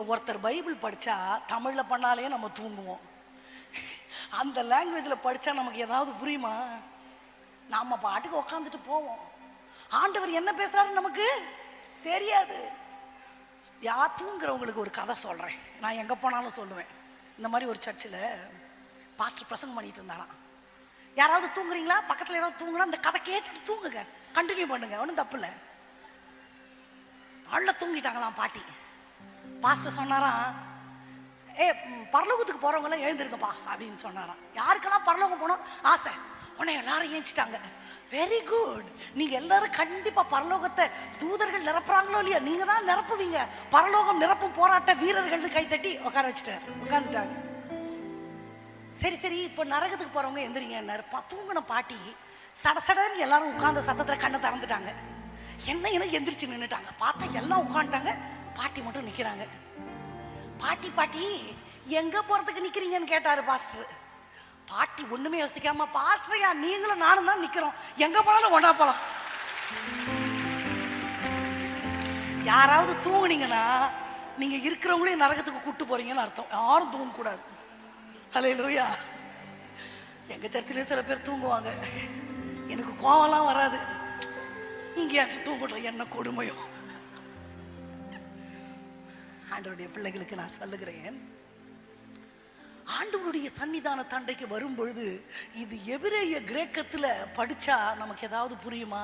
ஒருத்தர் பைபிள் படித்தா தமிழில் பண்ணாலே நம்ம தூங்குவோம். அந்த லாங்குவேஜில் படித்தா நமக்கு ஏதாவது புரியுமா? நம்ம பாட்டுக்கு உக்காந்துட்டு போவோம். ஆண்டவர் என்ன பேசுகிறாருன்னு நமக்கு தெரியாது. தூங்குறவங்களுக்கு ஒரு கதை சொல்கிறேன். நான் எங்கே போனாலும் சொல்லுவேன். இந்த மாதிரி ஒரு சர்ச்சில் பாஸ்டர் பிரசங்கம் பண்ணிட்டு இருந்தாராம். யாராவது தூங்குறீங்களா? பக்கத்தில் யாராவது தூங்குனா அந்த கதை கேட்டுட்டு தூங்குங்க, கண்டினியூ பண்ணுங்க, ஒன்றும் தப்பு இல்லை. நல்லா தூங்கிட்டாங்களாம் பாட்டி. பாஸ்டர் சொன்னாராம், பரலோகத்துக்கு போறவங்களாம் எழுந்திருக்கப்பா அப்படின்னு சொன்னாராம். யாருக்கெல்லாம் பரலோகம் போனோம் ஆசை, உடனே எல்லாரும் ஏஞ்சிட்டாங்க. வெரி குட், நீங்க எல்லாரும் கண்டிப்பா பரலோகத்தை தூதர்கள் நிரப்புறாங்களோ இல்லையா, நீங்க தான் நிரப்புவீங்க. பரலோகம் நிரப்பும் போராட்ட வீரர்கள்னு கைத்தட்டி உட்காந்துட்டாங்க. சரி சரி, இப்போ நரகத்துக்கு போறவங்க எந்திரிங்க. தூங்கின பாட்டி சடசடன்னு எல்லாரும் உட்கார்ந்த சத்தத்துல கண்ணை திறந்துட்டாங்க. என்ன எந்திரிச்சு நின்றுட்டாங்க. பார்த்தா எல்லாம் உட்காந்துட்டாங்க, பாட்டி மட்டும் நிக்கிறாங்க. பாட்டி பாட்டி எங்க போறதுக்கு நிக்கிறீங்கன்னு கேட்டாரு பாஸ்டர். பாட்டி ஒண்ணுமே யோசிக்காம, பாஸ்டரையா நீங்களும் நானும் தான் நிக்கிறோம், எங்க போனாலும் ஒண்ணா போலாம். யாராவது தூங்குனீங்கன்னா நீங்க இருக்கிறவங்களையும் நரகத்துக்கு கூட்டு போறீங்கன்னு அர்த்தம். யாரும் தூங்க கூடாது. ஹல்லேலூயா. எங்க சர்ச்சிலேயும் சில பேர் தூங்குவாங்க. எனக்கு கோவம்லாம் வராது. இங்கேயாச்சும் தூங்கட்டும், என்ன கொடுமையோ. ஆண்டவருடைய பிள்ளைகளுக்கு நான் சொல்லுகிறேன், ஆண்டவருடைய சன்னிதான தண்டைக்கு வரும் பொழுது இது எபிரேய கிரேக்கத்துல படிச்சா நமக்கு ஏதாவது புரியுமா?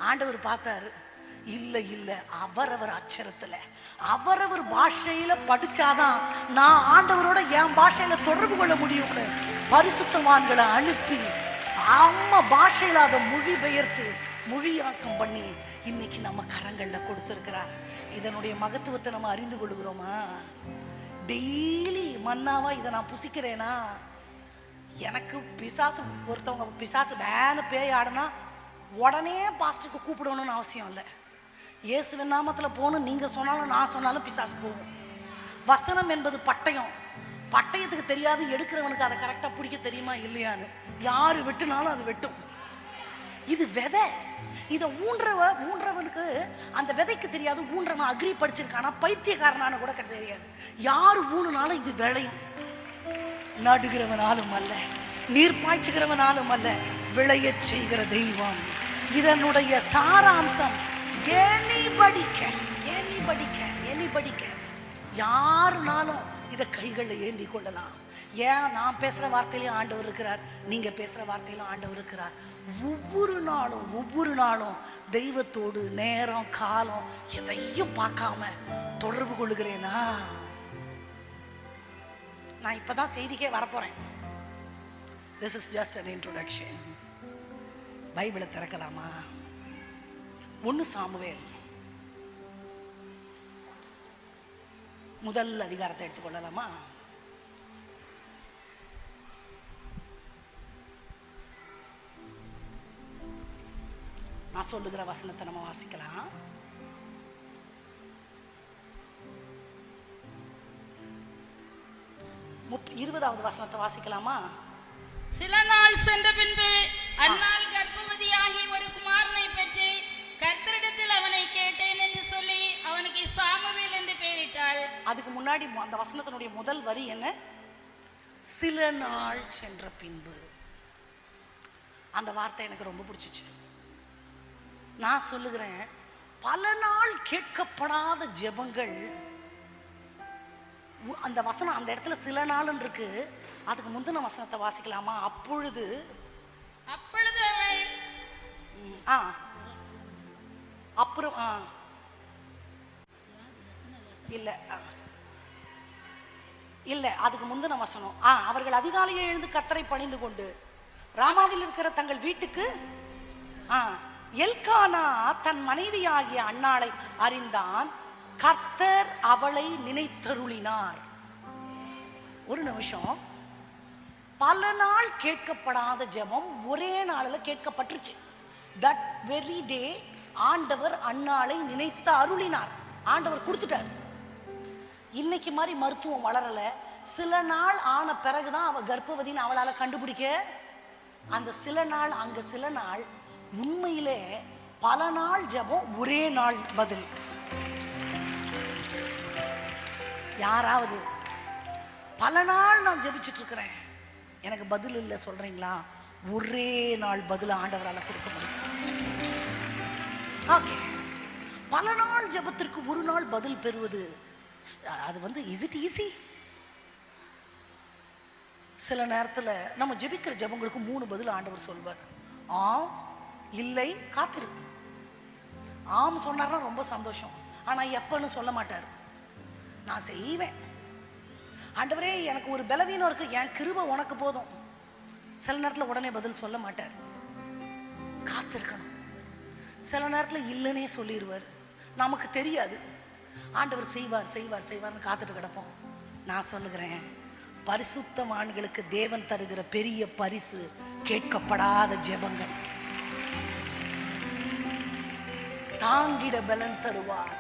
ஆண்டவர் பார்த்தாரு, இல்ல இல்ல, அவரவர் அச்சரத்துல அவரவர் பாஷையில படிச்சாதான் நான் ஆண்டவரோட என் பாஷையில தொடர்பு கொள்ள முடியும்னு பரிசுத்தவான்களை அனுப்பி அம்மா பாஷையில அதை மொழிபெயர்த்து மொழியாக்கம் பண்ணி இன்னைக்கு நம்ம கரங்கள்ல கொடுத்திருக்கிறார். இதனுடைய மகத்துவத்தை நம்ம அறிந்து கொள்கிறோமா? டெய்லி மன்னாவா இதை நான் புசிக்கிறேனா? எனக்கு பிசாசு, ஒருத்தவங்க பிசாசு வேன்னு பேய் ஆடுனா உடனே பாஸ்டருக்கு கூப்பிடணும்னு அவசியம் இல்லை. இயேசுவின் நாமத்தில் போகணும் நீங்க சொன்னாலும் நான் சொன்னாலும் பிசாசு போகும். வசனம் என்பது பட்டயம். பட்டயத்துக்கு தெரியாது, எடுக்கிறவனுக்கு அதை கரெக்டாக பிடிக்க தெரியுமா இல்லையான்னு. யாரு வெட்டுனாலும் அது வெட்டும். இது விதை. இதை ஊன்றவனுக்கு அந்த விதைக்கு தெரியாது. ஊன்றவன் அக்ரி படிச்சிருக்கானா பைத்தியக்காரனான கூட தெரியாது. யாரு ஊனுனாலும் இது விளையும். நடுகிறவனாலும் அல்ல, நீர் பாய்ச்சுகிறவனாலும் அல்ல, விளைய செய்கிற தெய்வம். இதனுடைய சாராம்சம் படிக்க யாருனாலும் இதை கைகளில் ஏந்தி கொள்ளலாம். ஏன் நான் பேசுற வார்த்தையிலும் ஆண்டவர் இருக்கிறார், நீங்க பேசுற வார்த்தையிலும் ஆண்டவர் இருக்கிறார். ஒவ்வொரு நாளும் தெய்வத்தோடு நேரம் காலம் எதையும் பார்க்காம தொடர்பு கொள்ளுகிறேனா? நான் இப்பதான் செய்திக்கே வரப்போறேன். This is just an introduction. பைபிளை திறக்கலாமா? 1 சாமுவேல் முதல் அதிகாரத்தை எடுத்துக்கொள்ளலாமா? நான் சொல்லுகிற வசனத்தை நம்ம வாசிக்கலாம். இருபதாவது வசனத்தை வாசிக்கலாமா? சில நாள் சென்ற பின்பு அன்னாள் கர்ப்பவதியாகி ஒரு குமாரனை பெற்று கர்த்தரிடத்தில் அவனை கேட்டேன் என்று சொல்லி அவனுக்கு சாமுவேல் என்று பெயரிட்டாள். அதுக்கு முன்னாடி அந்த வசனத்தினுடைய முதல் வரி என்ன? சில நாள் சென்ற பின்பு. அந்த வார்த்தை எனக்கு ரொம்ப பிடிச்சிச்சு. நான் சொல்லுகிறேன், பல நாள் கேட்கப்படாத ஜெபங்கள். அந்த வசனம் அந்த இடத்துல சில நாள் இருக்கு. அதுக்கு முந்தின வசனத்தை வாசிக்கலாமா? அப்பொழுது அப்புறம் இல்ல அதுக்கு முந்தின வசனம், அவர்கள் அதிகாலையே எழுந்து கர்த்தரை பணிந்து கொண்டு ராமாவில் இருக்கிற தங்கள் வீட்டுக்கு எல்கானா தன் மனைவியாகிய அன்னாளை அறிந்தான். கர்த்தர் அவளை நினைத்தருளினார். ஒரு நிமிஷம். பல நாள் கேட்கப்படாத ஜெபம் ஒரே நாளில் கேட்கப்பட்டுருச்சு. தட் வெரி டே ஆண்டவர் அன்னாளை நினைத்து அருளினார். ஆண்டவர் கொடுத்துட்டார். இன்னைக்கு மாதிரி மருத்துவம் வளரல. சில நாள் ஆன பிறகுதான் அவ கர்ப்பவதின்னு அவளால கண்டுபிடிக்க. அந்த சில நாள் அங்க சில நாள் உண்மையிலே பல நாள் ஜெபம் ஒரே நாள் பதில். யாராவது பல நாள் நான் ஜெபிச்சுட்டு இருக்கிறேன், எனக்கு பதில் இல்லை சொல்றீங்களா? ஒரே நாள் பதில் ஆண்டவரால் கொடுக்க முடியும். ஓகே, பல நாள் ஜெபத்திற்கு ஒரு நாள் பதில் பெறுவது அது இஸ் இட் ஈஸி? சில நேரத்தில் நம்ம ஜெபிக்கிற ஜெபங்களுக்கு 3 பதில் ஆண்டவர் சொல்வார். ஆம், இல்லை, காத்திரு. ஆம் சொன்னார்னா ரொம்ப சந்தோஷம், ஆனால் எப்பன்னு சொல்ல மாட்டார். நான் செய்வேன் ஆண்டவரே, எனக்கு ஒரு பலவீனம் இருக்கு, என் கிருபை உனக்கு போதும். சில நேரத்தில் உடனே பதில் சொல்ல மாட்டார், காத்திருக்கணும். சில நேரத்தில் இல்லைன்னே சொல்லிடுவார், நமக்கு தெரியாது. ஆண்டவர் செய்வார் செய்வார் செய்வார்னு காத்துட்டு கிடப்போம். நான் சொல்லுகிறேன், பரிசுத்தவான்களுக்கு தேவன் தருகிற பெரிய பரிசு கேட்கப்படாத ஜெபங்கள். தாங்கிட பலன் தருவார்,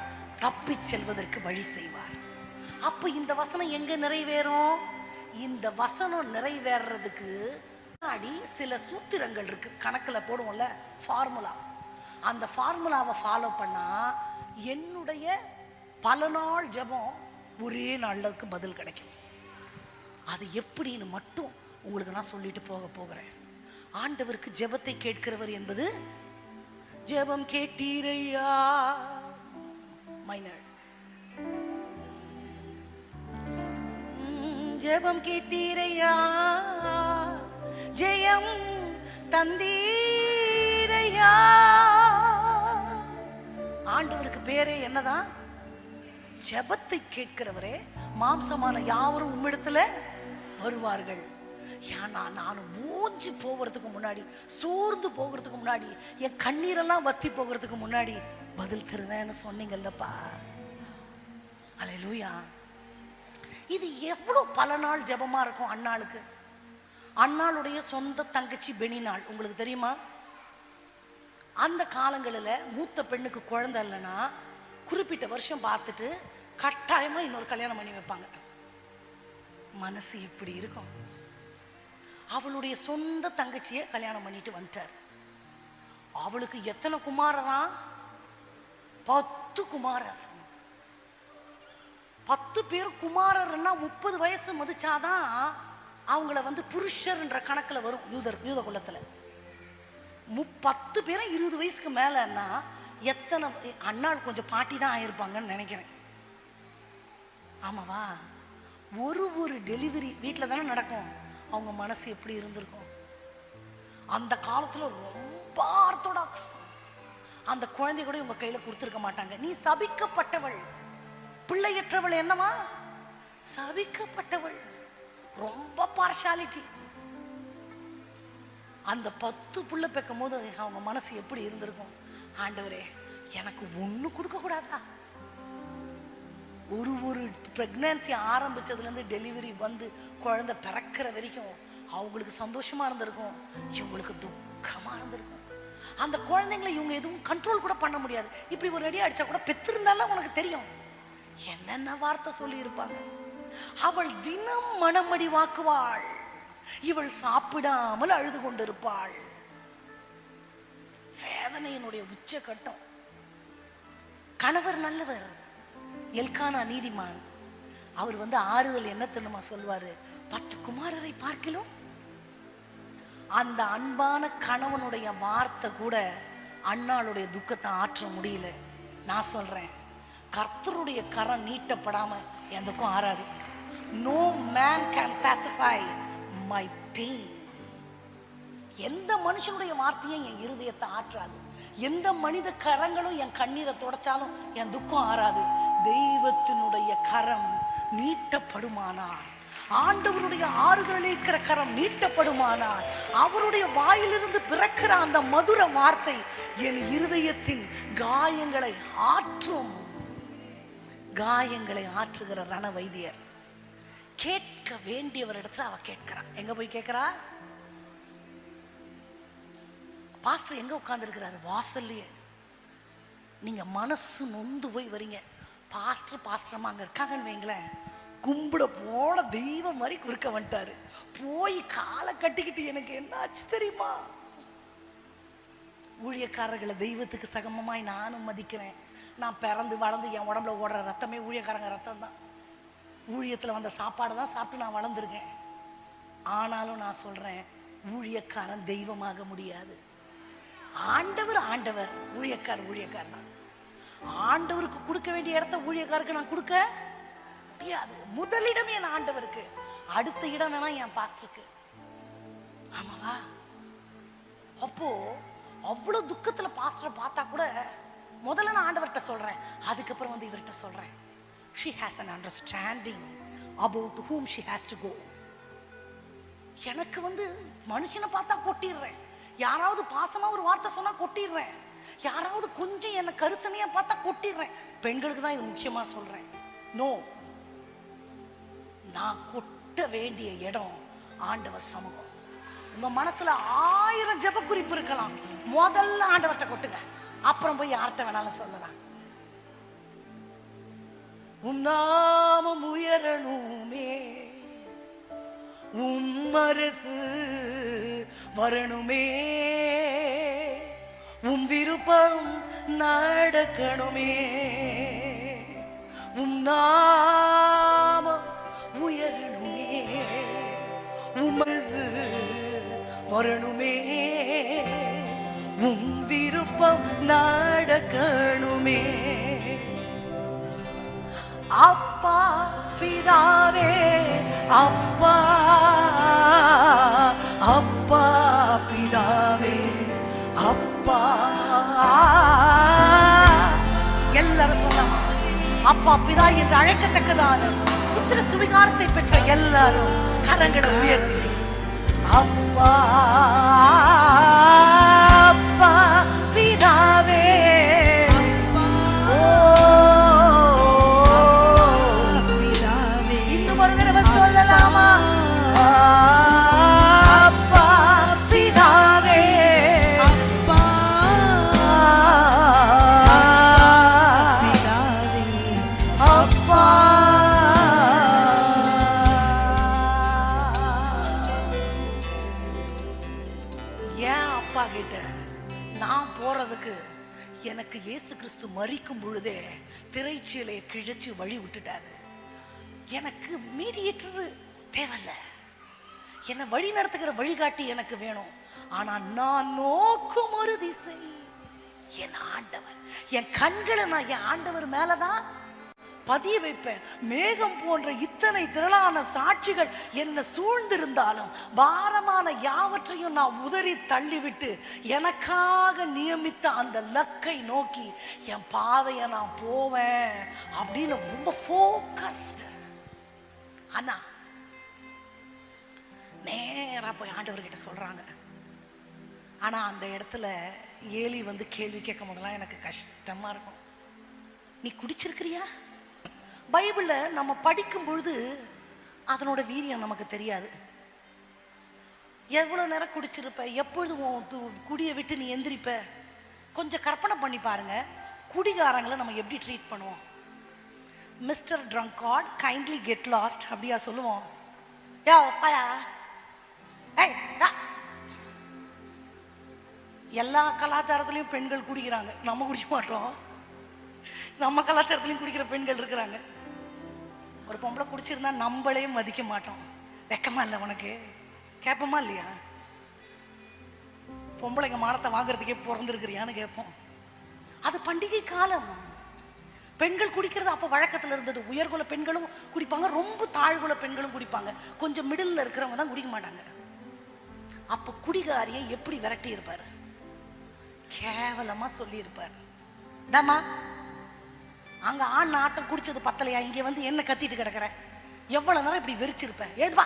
தப்பி செல்வதற்கு வழி செய்வார். அப்ப இந்த வசனம் எங்க நிறைவேறும்? இந்த வசனம் நிறைவேறதுக்கு முன்னாடி சில சூத்திரங்கள் இருக்கு. கணக்கில் போடுவோம்ல, ஃபார்முலா. அந்த ஃபார்முலாவை ஃபாலோ பண்ணா என்னுடைய பல நாள் ஜெபம் ஒரே நாளுக்கு பதில் கிடைக்கும். அது எப்படின்னு மட்டும் உங்களுக்கு நான் சொல்லிட்டு போகிறேன். ஆண்டவருக்கு ஜெபத்தை கேட்கிறவர் என்பது, ஜெபம் கேட்டீரையா மைனர், ஜெபம் கேட்டீரையா, ஜெயம் தந்தீரையா. ஆண்டவருக்கு பேரே என்னதான்? ஜெபத்தை கேட்கிறவரே. மாம்சமான யாவரும் உம்மிடத்துல வருவார்கள். ஏன்னா நான் மூஞ்சி போகிறதுக்கு முன்னாடி, சோர்ந்து போகிறதுக்கு முன்னாடி, என் கண்ணீரெல்லாம் வத்தி போகிறதுக்கு முன்னாடி பதில் தருவேன்னு சொன்னீங்கல்லப்பா. அல்லேலூயா. இது எவ்வளவு பல நாள் ஜெபமா இருக்கும் அன்னாளுக்கு. அன்னாளுடைய சொந்த தங்கச்சி பெனினாள், உங்களுக்கு தெரியுமா? அந்த காலங்களில் மூத்த பெண்ணுக்கு குழந்தை இல்லைன்னா குறிப்பிட்ட வருஷம் பார்த்துட்டு கட்டாயமா இன்னொரு கல்யாணம் பண்ணி வைப்பாங்க. மனசு எப்படி இருக்கும்? அவளுடைய சொந்த தங்கச்சியை கல்யாணம் பண்ணிட்டு வந்துட்டார். அவளுக்கு எத்தனை குமாரரா? 10 குமாரர். 10 பேர் குமாரர்னா 30 வயசு மதிச்சாதான் அவங்கள புருஷர்ன்ற கணக்கில் வரும் யூத குலத்தில். 10 பேரும் 20 வயசுக்கு மேலன்னா எத்தனை அண்ணாள் கொஞ்சம் பாட்டி தான் ஆயிருப்பாங்கன்னு நினைக்கிறேன். ஆமாவா? ஒரு டெலிவரி வீட்டில் தானே நடக்கும். அவங்க மனசு எப்படி இருந்திருக்கும்? அந்த காலத்தில் ரொம்ப ஆர்த்தடாக்ஸ். அந்த குழந்தை கூட உங்க கையில் கொடுத்துருக்க மாட்டாங்க. நீ சபிக்கப்பட்டவள், பிள்ளையற்றவள். என்னவா? சபிக்கப்பட்டவள். ரொம்ப பார்ஷாலிட்டி. அந்த 10 புள்ள பெக்கும் போது அவங்க மனசு எப்படி இருந்திருக்கும்? ஆண்டவரே, எனக்கு ஒண்ணு கொடுக்க கூடாதா? ஒரு பிரெக்னன்சி ஆரம்பிச்சதுலேருந்து டெலிவரி குழந்தை பிறக்கிற வரைக்கும் அவங்களுக்கு சந்தோஷமா இருந்திருக்கும், இவங்களுக்கு துக்கமா இருந்திருக்கும். அந்த குழந்தைங்களை இவங்க எதுவும் கண்ட்ரோல் கூட பண்ண முடியாது. இப்படி ஒரு அடி அடிச்சா கூட பெற்றிருந்தாலும் உனக்கு தெரியும் என்னென்ன வார்த்தை சொல்லி இருப்பாங்க. அவள் தினம் மனமடி வாக்குவாள், இவள் சாப்பிடாமல் அழுது கொண்டிருப்பாள். வேதனையினுடைய உச்சகட்டம். கணவர் நல்லவர், எல்கானா நீதிமான். அவர் ஆறுதல் என்ன தெரியுமா சொல்வாரு? 10 குமாரரை பார்க்கிலும். அந்த அன்பான கணவனுடைய வார்த்தை கூட அண்ணாளுடைய துக்கத்தை ஆற்ற முடியல. நான் சொல்றேன், கர்த்தருடைய கரம் நீட்டப்படாம என் துக்கம் ஆறாது. No man can pacify my pain. எந்த மனுஷனுடைய வார்த்தையும் என் இருதயத்தை ஆற்றாது. எந்த மனித கரங்களும் என் கண்ணீரை தொடச்சாலும் என் துக்கம் ஆறாது. தெய்வத்தினுடைய கரம் நீட்டப்படுமானார், ஆண்டவருடைய ஆறுதலிக்கிற கரம் நீட்டப்படுமானார், அவருடைய வாயிலிருந்து பிறக்கிற அந்த மதுர வார்த்தை என் இருதயத்தின் காயங்களை ஆற்றும். காயங்களை ஆற்றுகிற ரண வைத்தியர். கேட்க வேண்டியவரிடத்துல அவ கேட்கிறா. எங்க போய் கேட்கிறா? பாஸ்டர் எங்க உட்கார்ந்து இருக்கிறாரு? வாசல்லையே. நீங்க மனசு நொந்து போய் வரீங்க, பாஸ்டர் அங்க இருக்காங்கன்னு வைங்களேன், கும்பிட போன தெய்வம் மாதிரி குறுக்க வந்துட்டாரு. போய் காலை கட்டிக்கிட்டு, எனக்கு என்ன ஆச்சு தெரியுமா? ஊழியக்காரர்களை தெய்வத்துக்கு சகமமாய் நானும் மதிக்கிறேன். நான் பிறந்து வளர்ந்து என் உடம்புல ஓடுற ரத்தமே ஊழியக்காரங்க ரத்தம் தான். ஊழியத்தில் வந்த சாப்பாடு தான் சாப்பிட்டு நான் வளர்ந்துருக்கேன். ஆனாலும் நான் சொல்றேன், ஊழியக்காரன் தெய்வமாக முடியாது. ஆண்டவர் ஆண்டவர், ஊழியக்காரர் தான். ஆண்டவருக்கு கொடுக்க வேண்டிய இடத்த ஊழியக்காருக்கு நான் கொடுக்க முடியாது. முதலிடம் என் ஆண்டவருக்கு, அடுத்த இடம் வேணா என் பாஸ்டருக்கு. ஆமாவா? அப்போ அவ்வளவு துக்கத்துல பாஸ்டரை பார்த்தா கூட முதல்ல நான் ஆண்டவர்கிட்ட சொல்றேன், அதுக்கப்புறம் வந்து இவர்கிட்ட சொல்றேன். She has an understanding about whom she has to go. எனக்கு வந்து மனுஷனை பார்த்தா கொட்டிடுறேன், யாராவது பாசமா ஒரு வார்த்தை சொன்னா கொட்டிடுறேன், யாராவது கொஞ்சம் என்ன கரிசனையா பார்த்தா கொட்டிடுறேன். பெண்களுக்கு தான் இது முக்கியமா சொல்றேன். நோ, நான் கொட்ட வேண்டிய இடம் ஆண்டவர் சமூகம். உங்க மனசுல 1000 ஜெப குறிப்பு இருக்கலாம், முதல்ல ஆண்டவர்கிட்ட கொட்டுங்க, அப்புறம் போய் யார்கிட்ட வேணாலும் சொல்லலாம். உம் நாமம் உயரணுமே, உம் அரசு வரணுமே, உம் விருப்பம் நடக்கணுமே, உம் நாமம் உயரணுமே, உம் அரசு வரணுமே, உம் விருப்பம் நடக்கணுமே. அப்பா பிதாவே, அப்பா அப்பா பிதாவே, அப்பா. எல்லாரும் சொல்லலாம், அப்பா பிதா என்று அழைக்கத்தக்கதான புத்திர சுவிகாரத்தை பெற்ற எல்லாரும் கரங்களை உயர்த்தி, அப்பா அப்பா பிதாவே, இன்னும் ஒரு தடவை சொல்லலாமா? அப்பா பிதாவே, அப்பா பிதாவே, அப்பா. ஏன் அப்பா கிட்ட நான் போறதுக்கு எனக்கு இயேசு கிறிஸ்து மரிக்கும் பொழுதே திரைச்சீலையை கிழிச்சு வழி விட்டுட்டாரு. எனக்கு மீடியேட்டர் தேவையில்ல, என்னை வழி நடத்துகிற வழிகாட்டி எனக்கு வேணும். ஆனா நான் நோக்கும் ஒரு திசை என் ஆண்டவர். என் கண்களை நான் என் ஆண்டவர் மேலதான் பதிய வைப்பேன். மேகம் போன்ற இத்தனை திரளான சாட்சிகள் என்ன சூழ்ந்திருந்தாலும் பாரமான யாவற்றையும் நான் உதறி தள்ளிவிட்டு எனக்காக நியமித்த அந்த லக்கை நோக்கி என் பாதையை நான் போவேன் அப்படின்னு ரொம்ப ஃபோக்கஸ்டு. ஆனா நேரா போய் ஆண்டவர்கிட்ட சொல்றாங்க. ஆனா அந்த இடத்துல ஏலி வந்து கேள்வி கேட்கும் போதெல்லாம் எனக்கு கஷ்டமா இருக்கும். நீ குடிச்சிருக்கிறியா? பைபிள நம்ம படிக்கும் பொழுது அதனோட வீரியம் நமக்கு தெரியாது. எவ்வளவு நேரம் குடிச்சிருப்ப, எப்பொழுது குடியை விட்டு நீ எந்திரிப்ப? கொஞ்சம் கற்பனை பண்ணி பாருங்க, குடிகாரங்களை நம்ம எப்படி ட்ரீட் பண்ணுவோம்? மிஸ்டர் ட்ரங்கார்ட் கைண்ட்லி கெட் லாஸ்ட் அப்படியா சொல்லுவோம்? யா பாயா, ஏய் எல்லா கலாச்சாரத்திலையும் பெண்கள் குடிக்கிறாங்க, நம்ம குடிக்க மாட்டோம். நம்ம கலாச்சாரத்திலையும் குடிக்கிற பெண்கள் இருக்கிறாங்க. ஒரு பொம்பளை குடிச்சிருந்தா நம்மளே மதிக்க மாட்டோம். வெக்கமா இல்லை உனக்கு? கேட்போமா இல்லையா? பொம்பளைங்க மானத்தை வாங்குறதுக்கே பிறந்திருக்கிறியான்னு கேட்போம். அது பண்டிகை காலம். பெண்கள் குடிக்கிறது அப்போ வழக்கத்தில் இருந்தது. உயர்குல பெண்களும் குடிப்பாங்க, ரொம்ப தாழ்குல பெண்களும் குடிப்பாங்க. கொஞ்சம் மிடில் இருக்கிறவங்க தான் குடிக்க மாட்டாங்க. அப்போ குடிகாரியை எப்படி விரட்டி இருப்பாரு? கேவலமா சொல்லி இருப்பாரு. தாமா அங்க ஆண் ஆட்டம் குடிச்சது பத்தலையா, இங்க வந்து என்ன கத்திட்டு கிடக்குற? எவ்வளவு நேரம் இப்படி வெறிச்சிருப்ப? ஏதுவா,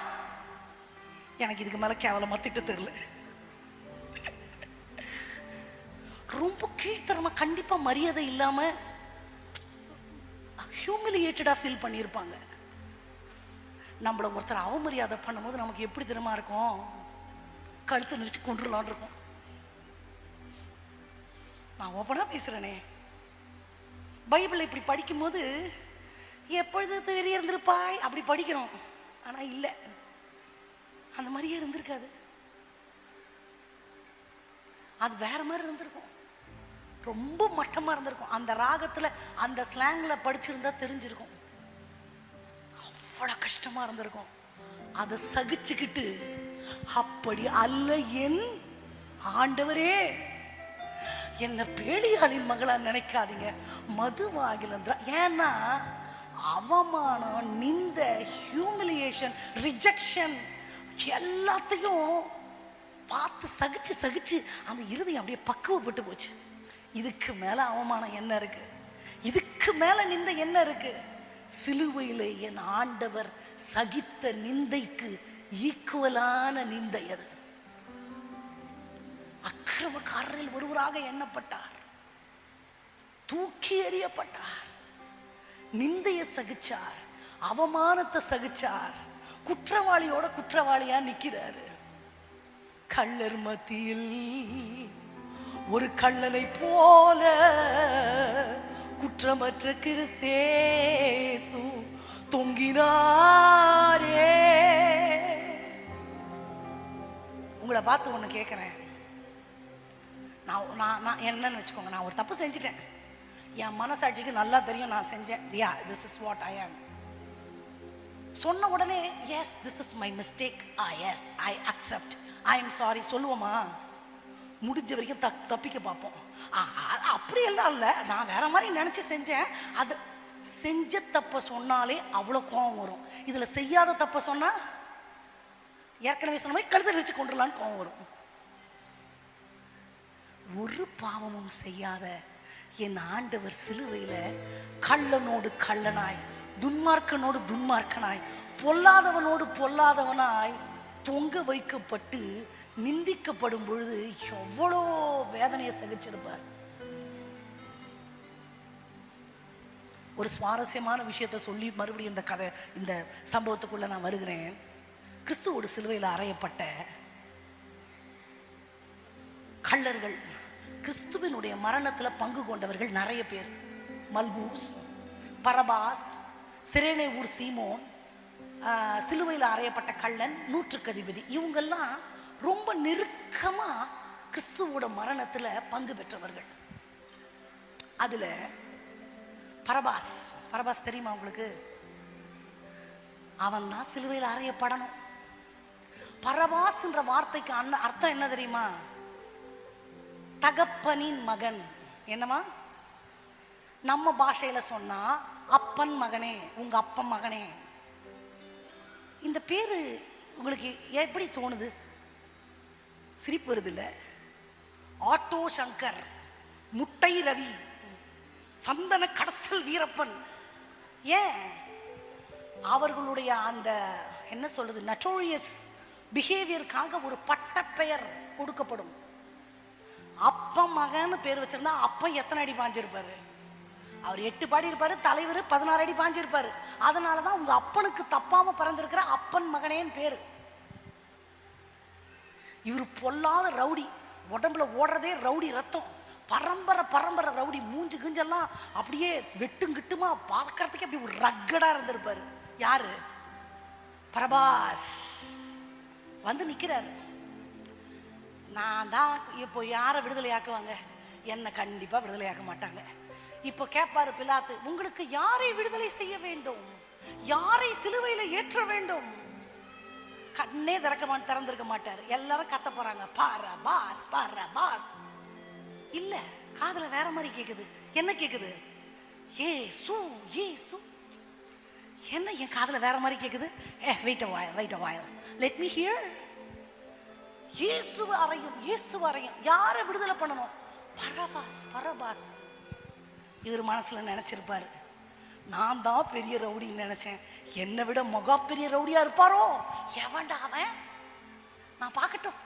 எனக்கு இதுக்கு மேல கேவலமா திட்ட தெரியல. ரொம்ப கீழ்த்தரமா, கண்டிப்பா மரியாதை இல்லாம ஹியூமிலியேட்டடா ஃபீல் பண்ணியிருப்பாங்க. நம்மள ஒருத்தர் அவமரியாதை பண்ணும்போது நமக்கு எப்படி தெரியுமா இருக்கும்? கழுத்து நெரிச்சு கொண்டுலான் இருக்கும். நான் ஓப்பனா பேசுறேனே. பைபிளை இப்படி படிக்கும்போது எப்பொழுது தெரிய இருந்திருப்பாய் அப்படி படிக்கிறோம். ஆனா இல்லை, அந்த மாதிரியே இருந்திருக்காது. அது வேற மாதிரி இருந்திருக்கும், ரொம்ப மட்டமா இருந்திருக்கும். அந்த ராகத்துல அந்த ஸ்லாங்ல படிச்சிருந்தா தெரிஞ்சிருக்கும். எவ்வளவு கஷ்டமா இருந்திருக்கும். அதை சகிச்சுக்கிட்டு, அப்படி அல்ல என் ஆண்டவரே, என்ன பேலியாளின் மகளா நினைக்காதீங்க, மதுவாகிலந்திரா. ஏன்னா அவமானம், நிந்த, ஹியூமிலியேஷன், ரிஜெக்ஷன் எல்லாத்தையும் பார்த்து சகிச்சு சகிச்சு அந்த இருதயம் அப்படியே பக்குவப்பட்டு போச்சு. இதுக்கு மேல அவமானம் என்ன இருக்கு? இதுக்கு மேல நிந்த என்ன இருக்கு? சிலுவையிலே என் ஆண்டவர் சகித்த நிந்தைக்கு ஈக்குவலான நிந்தை அது. அக்கிரமக்காரரில் ஒருவராக எண்ணப்பட்டார், தூக்கி எறியப்பட்டார், நிந்தையை சகிச்சார், அவமானத்தை சகிச்சார், குற்றவாளியோட குற்றவாளியா நிக்கிறாரு. கள்ளர் மத்தியில் ஒரு கள்ளனை போல குற்றமற்ற கிறிஸ்தேசு தொங்கினாரே. உங்களை பார்த்து ஒண்ணு கேட்கிறேன். நான் என்னன்னு வச்சுக்கோங்க, நான் ஒரு தப்பு செஞ்சுட்டேன், என் மனசாட்சிக்கு நல்லா தெரியும் நான் செஞ்சேன். this is what I am. சொன்ன உடனே yes, this is my mistake, yes, I accept, I am sorry சொல்லுவோமா? முடிஞ்ச வரைக்கும் தப்பிக்க பார்ப்போம். அப்படி எல்லாம் இல்லை, நான் வேற மாதிரி நினைச்சு செஞ்சேன். அது செஞ்ச தப்ப சொன்னாலே அவ்வளோ கோபம் வரும். இதுல செய்யாத தப்ப சொன்னா ஏற்கனவே சொன்ன மாதிரி கழுத்தை வச்சு கொண்டுலான்னு கோபம் வரும். ஒரு பாவமும் செய்யாத என் ஆண்டவர் சிலுவையில கள்ளனோடு கள்ளனாய், துன்மார்க்கனோடு துன்மார்க்கனாய், பொல்லாதவனோடு பொல்லாதவனாய் தொங்க வைக்கப்பட்டு நிந்திக்கப்படும் பொழுது எவ்வளோ வேதனையை சகிச்சிருப்பார். ஒரு சுவாரஸ்யமான விஷயத்தை சொல்லி மறுபடியும் இந்த கதை, இந்த சம்பவத்துக்குள்ள நான் வருகிறேன். கிறிஸ்துவோடு சிலுவையில் அறையப்பட்ட கள்ளர்கள், கிறிஸ்துவினுடைய மரணத்தில் பங்கு கொண்டவர்கள் நிறைய பேர். மல்கூஸ், பரபாஸ், சிரேனே ஊர் சீமோன், சிலுவையில் அறையப்பட்ட கள்ளன், நூற்றுக்கு அதிபதி, இவங்கெல்லாம் ரொம்ப நெருக்கமா கிறிஸ்துவோட மரணத்துல பங்கு பெற்றவர்கள். அதுல பரபாஸ் தெரியுமா உங்களுக்கு? அவன் தான் சிலுவையில் அறையப்படணும். பரபாஸ் என்ற வார்த்தைக்கு அர்த்தம் என்ன தெரியுமா? தகப்பனின் மகன். என்னமா? நம்ம பாஷையில சொன்னா அப்பன் மகனே, உங்க அப்பன் மகனே. இந்த பேரு உங்களுக்கு எப்படி தோணுது? சிரிப்பு வருது இல்ல? ஆட்டோ சங்கர், முட்டை ரவி, சந்தன கடத்தல் வீரப்பன். ஏன்? அவர்களுடைய அந்த என்ன சொல்றது, நட்டோரியஸ் பிஹேவியருக்காக ஒரு பட்டப்பெயர் கொடுக்கப்படும். அப்ப மகன்னு பேர் வச்சிருந்தா அப்ப எத்தனை அடி பாஞ்சிருப்பாரு? அவர் 8 பாடி இருப்பாரு, தலைவர் 16 அடி பாஞ்சிருப்பாரு. அதனாலதான் உங்க அப்பனுக்கு தப்பாம பிறந்திருக்கிற அப்பன் மகனேன்னு பேரு. இவர் பொல்லாத ரவுடி, உடம்புல ஓடுறதே ரவுடி ரத்தம், பரம்பரை ரவுடி, மூஞ்சு கிஞ்செல்லாம் அப்படியே வெட்டுங்கிட்டுமா பார்க்கறதுக்கு அப்படி ஒரு ரக்கடா இருந்திருப்பாரு. யாரு? பரபாஸ் வந்து நிக்கிறாரு. நான் தான் இப்போ யாரை விடுதலையாக்குவாங்க? என்ன கண்டிப்பா விடுதலையாக்க மாட்டாங்க. இப்போ கேட்பாரு பிலாத்து, உங்களுக்கு யாரை விடுதலை செய்ய வேண்டும்? யாரை சிலுவையில ஏற்ற வேண்டும்? கண்ணே திறந்திருக்க மாட்டாரு. எல்லாரும் கத்த போறாங்க, பாரபாஸ். இல்ல, காதுல வேற மாதிரி கேக்குது. என்ன கேக்குது? ஏசு. என்ன என் காதுல வேற மாதிரி கேக்குது? Wait a while, let me hear. இயேசு அறையும். யாரை விடுதலை பண்ணணும்? பரபாஸ். இவர் மனசுல நினைச்சிருப்பாரு, நான் தான் பெரிய ரவுடின்னு நினைச்சேன், என்னை விட மகா பெரிய ரவுடியா இருப்பாரோ? எவன்டா அவன்? நான் பார்க்கட்டும்.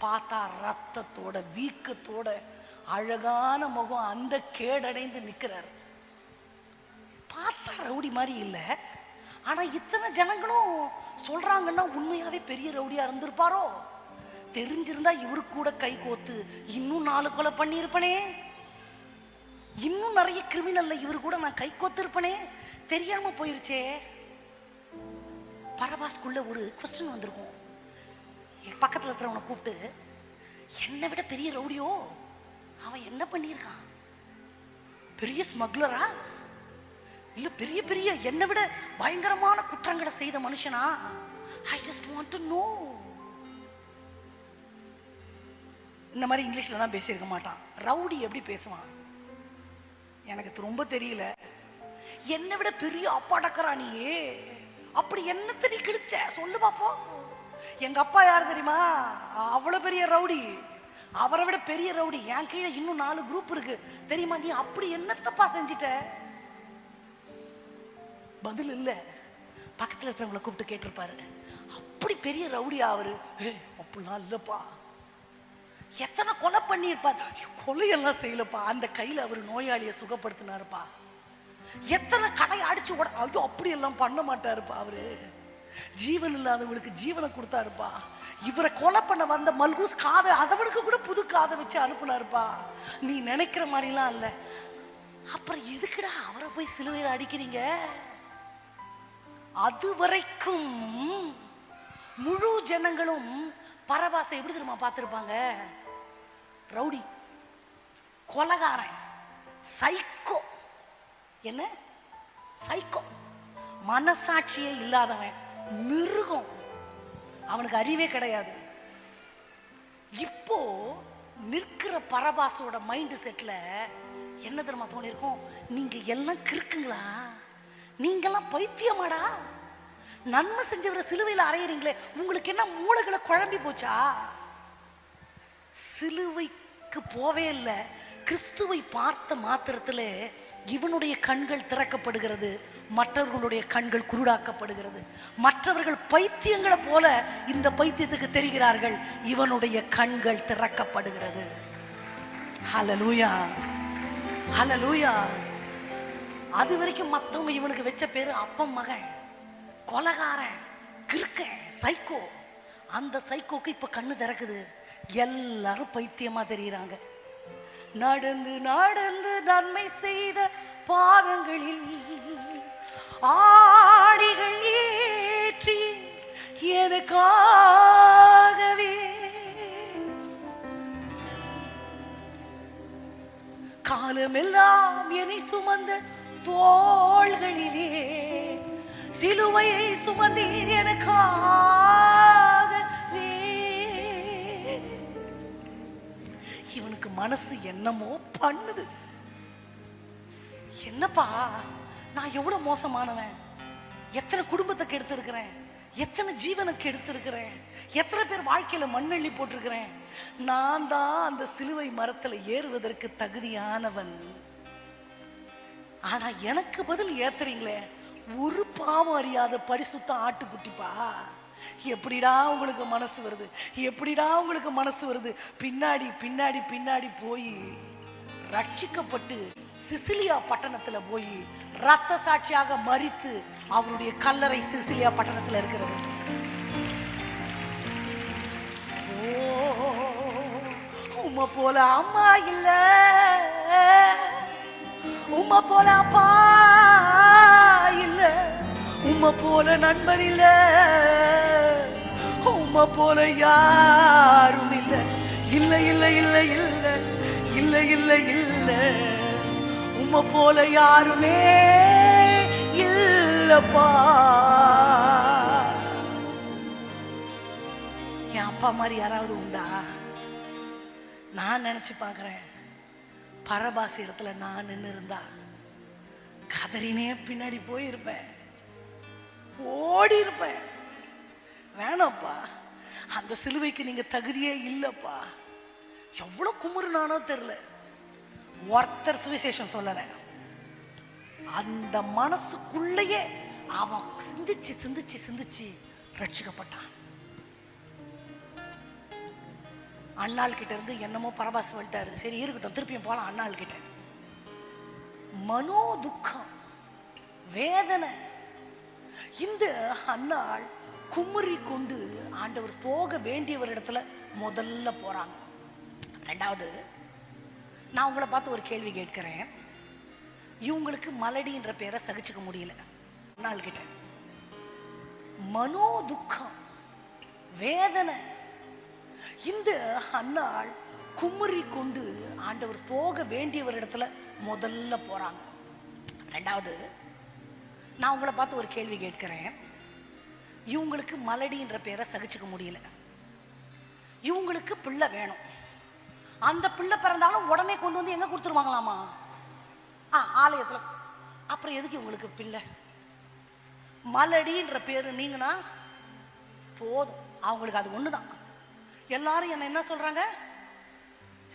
பார்த்தா ரத்தத்தோட வீக்கத்தோட அழகான முகம், அந்த கேடடைந்து நிக்கிறார். பார்த்தா ரவுடி மாதிரி இல்லை, ஆனா இத்தனை ஜனங்களும் சொல்றாங்கன்னா உண்மையாவே பெரிய ரவுடியா இருந்திருப்பாரோ? தெரிஞ்சிருந்தா இவரு கூட கை கோத்து இன்னும் 4 கொலை பண்ணியிருப்பனே, இன்னும் நிறைய கிரிமினல்ல இவரு கூட நான் கை கோத்து இருப்பனே. தெரியாம போயிருச்சே. பரபாஸ்குள்ள ஒரு கொஸ்டின் வந்திருக்கும். பக்கத்துல இருக்கிறவனை கூப்பிட்டு, என்னை விட பெரிய ரவுடியோ, அவன் என்ன பண்ணியிருக்கான்? பெரிய ஸ்மக்லரா? இல்ல பெரிய பெரிய என்னை விட பயங்கரமான குற்றங்களை செய்த மனுஷனா? I just want to know. இந்த மாதிரி இங்கிலீஷ்ல தான் பேசியிருக்க மாட்டான். ரவுடி எப்படி பேசுவான் எனக்கு ரொம்ப தெரியல. என்னை விட பெரிய அப்பாடக்கரா நீயே, அப்படி என்னத்தை நீ கிழிச்ச சொல்லு பாப்போம். எங்க அப்பா யார் தெரியுமா? அவ்வளவு பெரிய ரவுடி, அவரை விட பெரிய ரவுடி. என் கீழே இன்னும் 4 குரூப் இருக்கு தெரியுமா? நீ அப்படி என்னத்தப்பா செஞ்சிட்ட? பதில் இல்ல. பக்கத்துல இருக்கிறவங்களை கூப்பிட்டு கேட்டிருப்பாரு, அப்படி பெரிய ரவுடியா அவரு? அப்படிலாம் இல்லப்பா. எத்தனை கொலை பண்ணியிருப்பார்? கொலையெல்லாம் செய்யலப்பா, அந்த கையில அவரு நோயாளியை சுகப்படுத்தினாருப்பா. எத்தனை கடை அடிச்சு உட, ஐயோ அப்படி எல்லாம் பண்ண மாட்டாருப்பா. அவரு ஜீவன் இல்லாதவங்களுக்கு ஜீவனை கொடுத்தாருப்பா. இவரை கொலை பண்ண வந்த மல்கூஸ் காதை அதவனுக்கு கூட புது காதை வச்சு அனுப்புனாருப்பா. நீ நினைக்கிற மாதிரிலாம் இல்ல. அப்புறம் எதுக்குடா அவரை போய் சிலுவையில் அடிக்கிறீங்க? அது வரைக்கும் முழு ஜனங்களும் பரபாசை எப்படி தெரியுமா பார்த்திருப்பாங்க? ரவுடி, கொலைகாரன், சைக்கோ. என்ன சைக்கோ? மனசாட்சியே இல்லாதவன், மிருகம், அவனுக்கு அறிவே கிடையாது. இப்போ நிற்கிற பரபாசோட மைண்ட் செட்ல என்ன தெரியுமா தோணி இருக்கும்? நீங்க எல்லாம் கிறுக்குங்களா? நீங்கெல்லாம் பைத்தியமாடா? நன்மை செஞ்சவரை சிலுவையில் அறையிறீங்களே, உங்களுக்கு என்ன மூளைகளை குழம்பி போச்சா? சிலுவைக்கு போவே இல்லை. கிறிஸ்துவை பார்த்த மாத்திரத்தில் இவனுடைய கண்கள் திறக்கப்படுகிறது, மற்றவர்களுடைய கண்கள் குருடாக்கப்படுகிறது. மற்றவர்கள் பைத்தியங்களை போல இந்த பைத்தியத்துக்கு தெரிகிறார்கள், இவனுடைய கண்கள் திறக்கப்படுகிறது. ஹல்லேலூயா, ஹல்லேலூயா. அது வரைக்கும் மற்றவங்க இவனுக்கு வச்ச பேரு அப்பன் மகன், கொலைகாரன், கிறுக்கன், சைக்கோ. அந்த சைக்கோக்கு இப்ப கண்ணு திறக்குது, எல்லாரும் பைத்தியமா தெரியுறாங்க. நடந்து நடந்து நன்மை செய்த பாதங்களில் ஆடிகள் ஏற்றி எனக்காகவே காலமெல்லாம் என்னை சுமந்த தோள்களிலே சிலுவையை சுமந்தீர் எனக்காகவே. இவனுக்கு மனசு என்னமோ பண்ணுது. என்னப்பா நான் எவ்வளவு மோசமானவன், எத்தனை குடும்பத்தை கெடுத்திருக்கிறேன், எத்தனை ஜீவனுக்கு எடுத்திருக்கிறேன், எத்தனை பேர் வாழ்க்கையில மண்ணள்ளி போட்டிருக்கிறேன். நான் தான் அந்த சிலுவை மரத்துல ஏறுவதற்கு தகுதியானவன். ஆனா எனக்கு பதில் ஏத்துறீங்களே ஒரு பாவம் அறியாத பரிசுத்த ஆட்டுக்குட்டிப்பா. எப்படிடா உங்களுக்கு மனசு வருது? எப்படிடா உங்களுக்கு மனசு வருது? பின்னாடி பின்னாடி பின்னாடி போய் ரட்சிக்கப்பட்டு சிசிலியா பட்டணத்துல போய் ரத்த சாட்சியாக மரித்து அவருடைய கல்லறை சிசிலியா பட்டணத்துல இருக்கிறது. உம்மை போல அம்மா இல்ல, உம்மை போல அப்பா இல்ல, உம்மை போல நண்பன் இல்ல, உம்மை போல யாரும் இல்ல. இல்ல இல்ல இல்ல இல்ல இல்ல இல்ல இல்ல, உம்மை போல யாருமே இல்லப்பா. என் அப்பா மாதிரி யாராவது உண்டா? நான் நினைச்சு பாக்குறேன், பரபாசி இடத்துல நான் நின்று இருந்தா கதறினே பின்னாடி போயிருப்பேன், ஓடி இருப்பேன். வேணாப்பா, அந்த சிலுவைக்கு நீங்க தகுதியே இல்லப்பா. எவ்வளவு குமுறுனானோ தெரியல, ஒருத்தர் சுவிசேஷம் சொல்லல. அந்த மனசுக்குள்ளேயே அவன் சிந்திச்சு சிந்திச்சு சிந்திச்சு ரட்சிக்கப்பட்டான். அண்ணாள் கிட்ட இருந்து என்னமோ பரபாசம் வந்துட்டாரு, சரி இருக்கட்டும் திருப்பியும் போலாம் அண்ணாள் கிட்ட. மனோ துக்கம், வேதனை. இந்த அண்ணாள் குமுறி கொண்டு ஆண்டவர் போக வேண்டியவர் இடத்துல முதல்ல போறாங்க. ரெண்டாவது, நான் உங்களை பார்த்து ஒரு கேள்வி கேட்கிறேன். இவங்களுக்கு மலடின்ற பேரை சகிச்சுக்க முடியல. அண்ணாள் கிட்ட மனோ துக்கம், வேதனை. இந்த அண்ணாள் குமுறி கொண்டு ஆண்டவர் போக வேண்டியவர் இடத்துல முதல்ல போறாங்க. ரெண்டாவது, நான் உங்களை பார்த்து ஒரு கேள்வி கேட்கிறேன். இவங்களுக்கு மலடின்ற பேரை சகிச்சுக்க முடியல, இவங்களுக்கு பிள்ளை வேணும். அந்த பிள்ளை பிறந்தாலும் உடனே கொண்டு வந்து எங்க கொடுத்துருவாங்களாமா? ஆலயத்தில். அப்புறம் எதுக்கு இவங்களுக்கு பிள்ளை? மலடின்ற பேரு நீங்கன்னா போதும், அவங்களுக்கு அது ஒண்ணுதான். எல்லாரும் என்ன சொல்றாங்க?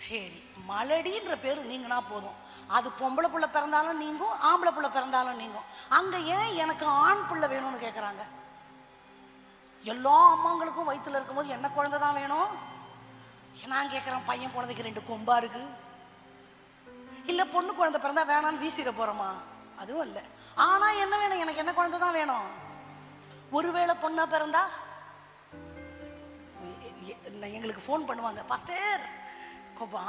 சரி, மலடின்ற பேரு நீங்கன்னா போதும், அது பொம்பளை பிள்ளை பிறந்தாலும் நீங்கும், ஆம்பளை பிள்ளை பிறந்தாலும் நீங்கும். அங்க ஏன் எனக்கு ஆண் பிள்ளை வேணும்னு கேட்குறாங்க? எல்லா அம்மாங்களுக்கும் வயிற்றுல இருக்கும்போது என்ன குழந்தை தான் வேணும்? நான் கேட்குறேன், பையன் குழந்தைக்கு 2 கொம்பா இருக்கு, இல்லை பொண்ணு குழந்தை பிறந்தா வேணான்னு வீசிட போறோமா? அதுவும் இல்லை. ஆனா என்ன வேணும்? எனக்கு என்ன குழந்தை தான் வேணும்? ஒருவேளை பொண்ணா பிறந்தா எங்களுக்கு ஃபோன் பண்ணுவாங்க, பாஸ்டர்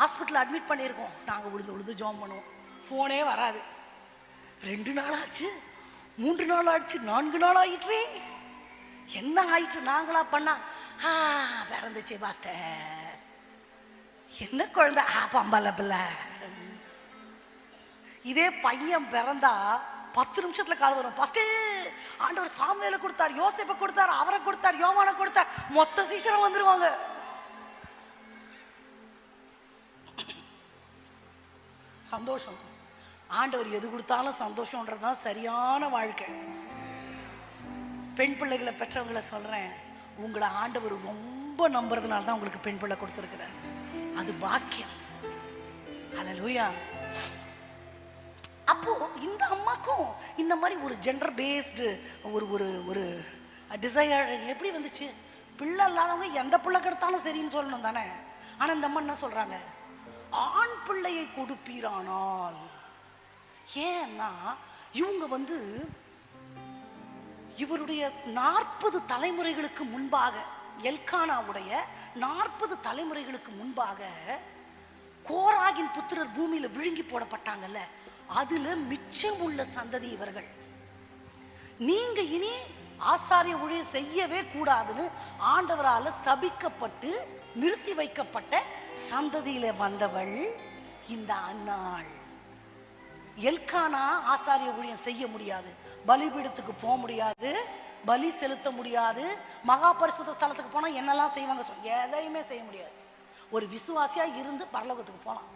ஹாஸ்பிட்டல் அட்மிட் பண்ணியிருக்கோம், நாங்கள் உழுது ஜாம் பண்ணுவோம். ஃபோனே வராது. 2 நாள் ஆச்சு, 3 நாள் ஆச்சு, 4 நாள் ஆயிடுச்சு. என்ன ஆயிடுச்சு? நாங்களா பண்ணா பிறந்துச்சு பாஸ்டர். என்ன குழந்தை? பம்பல பிள்ளை. இதே பையன் பிறந்தா 10 நிமிஷத்துல கால் வரும், பாஸ்டர் ஆண்டவர் சாமுவேலை கொடுத்தார், யோசேப்பை கொடுத்தார், அவரை கொடுத்தார், யோவானை கொடுத்தார், மொத்த சீசனம் வந்துருவாங்க. சந்தோஷம். ஆண்டவர் எது கொடுத்தாலும் சந்தோஷம்ன்றதுதான் சரியான வாழ்க்கை. பெண் பிள்ளைகளை பெற்றவங்களை சொல்றேன், உங்களை ஆண்டவர் ரொம்ப நம்புறதுனால தான் உங்களுக்கு பெண் பிள்ளை கொடுத்துருக்கிறார். அது பாக்கியம். ஹல்லேலூயா. அப்போ இந்த அம்மாக்கும் இந்த மாதிரி ஒரு ஜெண்டர் பேஸ்டு ஒரு ஒரு ஒரு டிசையர் எப்படி வந்துச்சு? பிள்ளை இல்லாதவங்க எந்த பிள்ளை கெடுத்தாலும் சரின்னு சொல்லணும் தானே. ஆனா இந்த அம்மா என்ன சொல்றாங்க? ஆண் பிள்ளையை கொடுப்பீரானால். ஏன்னா இவங்க இவருடைய 40 தலைமுறைகளுக்கு முன்பாக, எல்கானாவுடைய 40 தலைமுறைகளுக்கு முன்பாக கோராகின் புத்திரர் பூமியில விழுங்கி போடப்பட்டாங்கல்ல, அதுல மிச்சம் உள்ள சந்ததி இவர்கள். நீங்க இனி ஆசாரிய ஊழியம் செய்யவே கூடாதுன்னு ஆண்டவரால சபிக்கப்பட்டு நிறுத்தி வைக்கப்பட்ட சந்ததியில வந்தவள் இந்த அன்னாள். எல்கானா ஆசாரிய ஊழியம் செய்ய முடியாது, பலிபீடத்துக்கு போக முடியாது, பலி செலுத்த முடியாது, மகா பரிசுத்த ஸ்தலத்துக்கு போனா என்னெல்லாம் செய்வாங்க? எதையுமே செய்ய முடியாது. ஒரு விசுவாசியா இருந்து பரலோகத்துக்கு போலாம்.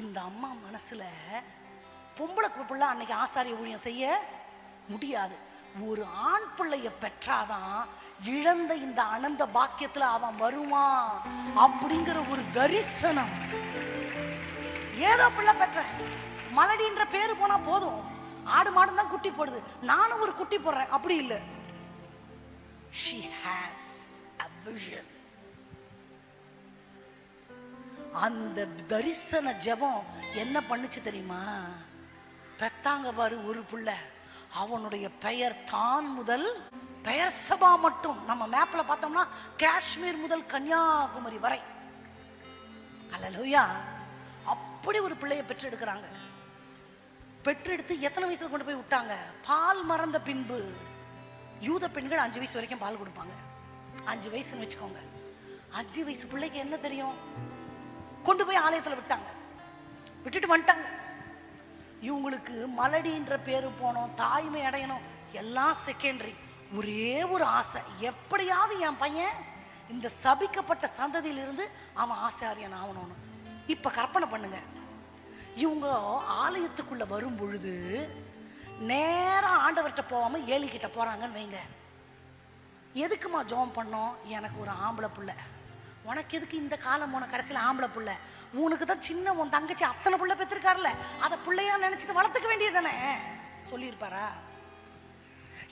இந்த அம்மா மனசுல பொம்பளை பிள்ளை அன்னைக்கு ஆசாரிய ஊழியம் செய்ய முடியாது, ஒரு ஆண் பிள்ளைய பெற்றாதான் இழந்த இந்த அனந்த பாக்கியத்துல அவன் வருவான் அப்படிங்கிற ஒரு தரிசனம். ஏதோ பிள்ளை பெற்றேன், மலடின்ற பேரு போனா போதும், ஆடு மாடு தான் குட்டி போடுது, நானும் ஒரு குட்டி போடுறேன், அப்படி இல்லை. She has a vision. அந்த தரிசன ஜெபம் என்ன பண்ணுச்சு தெரியுமா? பெத்தாங்க பாரு ஒரு புள்ள, அவனுடைய பெயர் தான் முதல் பெயர் சபா மட்டும், நம்ம மேப்ல பார்த்தோம்னா காஷ்மீர் முதல் கன்னியாகுமரி வரை. அல்லேலூயா. அப்படி ஒரு பிள்ளையை பெற்றெடுக்கிறாங்க. பெற்றெடுத்து எத்தனை வயசுல கொண்டு போய் விட்டாங்க? பால் மறந்த பின்பு. யூத பெண்கள் 5 வயசு வரைக்கும் பால் கொடுப்பாங்க. 5 வயசுன்னு வச்சுக்கோங்க. 5 வயசு பிள்ளைக்கு என்ன தெரியும்? கொண்டு போய் ஆலயத்துல விட்டாங்க, விட்டுட்டு வந்துட்டாங்க. இவங்களுக்கு மலடின்ற பேரு போனோம், தாய்மை அடையணும், எல்லாம் செகண்டரி. ஒரே ஒரு ஆசை, எப்படியாவது என் பையன் இந்த சபிக்கப்பட்ட சந்ததியிலிருந்து அவன் ஆசாரியன் ஆகணும்னு. இப்ப கற்பனை பண்ணுங்க, இவங்க ஆலயத்துக்குள்ள வரும் பொழுது நேரா ஆண்டவர்கிட்ட போகாம ஏலி கிட்ட போறாங்கன்னு வைங்க. எதுக்குமா ஜெபம் பண்ணோம்? எனக்கு ஒரு ஆம்பளை புள்ள. உனக்கு எதுக்கு இந்த காலம் போன கடைசியில் ஆம்பளை புள்ள? உனக்கு தான் சின்ன உன் தங்கச்சி அத்தனை புள்ள பெற்றிருக்காருல்ல, அதை பிள்ளையா நினைச்சிட்டு வளர்த்துக்க வேண்டியதானே சொல்லியிருப்பாரா?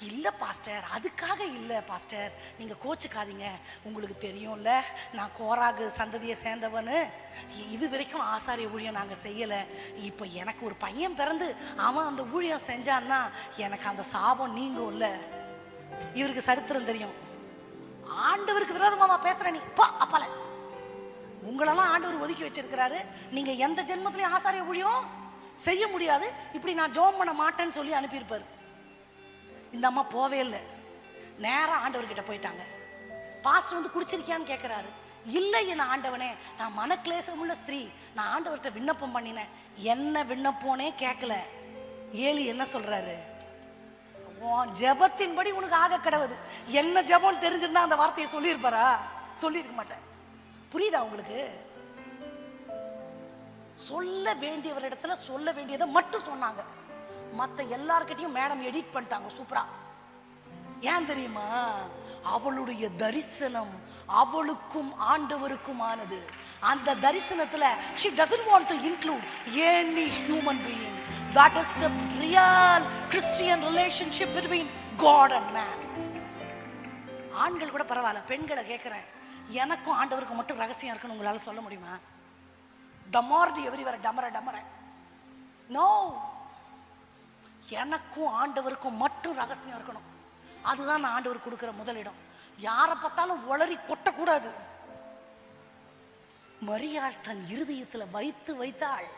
இல்ல பாஸ்டர், அதுக்காக இல்ல பாஸ்டர், நீங்க கோச்சுக்காதீங்க, உங்களுக்கு தெரியும்ல நான் கோராகு சந்ததியை சேர்ந்தவனு, இது வரைக்கும் ஆசாரிய ஊழியம் நாங்க செய்யல, இப்ப எனக்கு ஒரு பையன் பிறந்து அவன் அந்த ஊழியம் செஞ்சான்னா எனக்கு அந்த சாபம் நீங்கும்ல. இவருக்கு சரித்திரம் தெரியும். ஆண்டவருக்கு விரோதமா பேசுற நீ பா அப்பால, உங்களெல்லாம் ஆண்டவர் ஒதுக்கி வச்சிருக்கிறாரு, நீங்க எந்த ஜென்மத்திலையும் ஆசாரிய ஊழியம் செய்ய முடியாது, இப்படி நான் ஜெபம் பண்ண மாட்டேன்னு சொல்லி அனுப்பியிருப்பாரு. இந்த அம்மா போவே இல்லை, நேரம் ஆண்டவர்கிட்ட போயிட்டாங்க. பாஸ்டர் குடிச்சிருக்கியான்னு கேட்கிறாரு. இல்லை என் ஆண்டவனே, நான் மனக்லேசம் உள்ள ஸ்திரீ, நான் ஆண்டவர்கிட்ட விண்ணப்பம் பண்ணினேன். என்ன விண்ணப்பம்னே கேட்கல. ஏலி என்ன சொல்றாரு? உன் ஜெபத்தின்படி உனக்கு ஆக கிடவுது. என்ன ஜெபம் தெரிஞ்சிருந்தா அந்த வார்த்தையை சொல்லியிருப்பாரா? சொல்லியிருக்க மாட்டேன். புரியுதா உங்களுக்கு? சொல்ல வேண்டியவரிடத்துல சொல்ல வேண்டியதை மட்டும் சொன்னாங்க. மற்ற எல்லார்கிட்டையும் மேடம் எடிட் பண்ணிட்டாங்க சூப்பரா. ஏன் தெரியுமா? அவளுடைய தரிசனம் அவளுக்கும் ஆண்டவருக்கும் ஆனது. அந்த தரிசனத்துல she doesn't want to include any human being. That is the real Christian relationship between God and man. ஆண்கள் கூட பரவாயில்ல, பெண்களை கேட்கிறேன், எனக்கும் ஆண்டவருக்கும் மட்டும் ரகசியம் இருக்குன்னு உங்களால சொல்ல முடியுமா? டமார்டி எவரிவர டமர டமர நோ. எனக்கும் ஆண்டவருக்கும் மட்டும் ரகசியம் இருக்கணும். அதுதான் நான் ஆண்டவர் கொடுக்கிற முதலிடம். யாரை பார்த்தாலும் உளறி கொட்டக்கூடாது. மரியாள் தன் இருதயத்துல வைத்தாள்,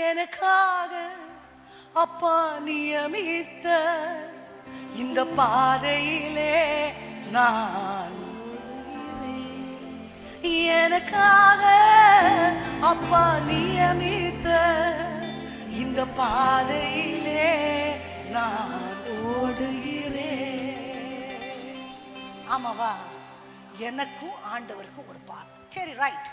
எனக்காக அப்பா நியமித்த இந்த பாதையிலே நான், எனக்காக அப்பா நியமித்த இந்த பாதையிலே நான் ஓடுகிறேன். ஆமாவா? எனக்கும் ஆண்டவருக்கும் ஒரு பாதை. சரி, ரைட்.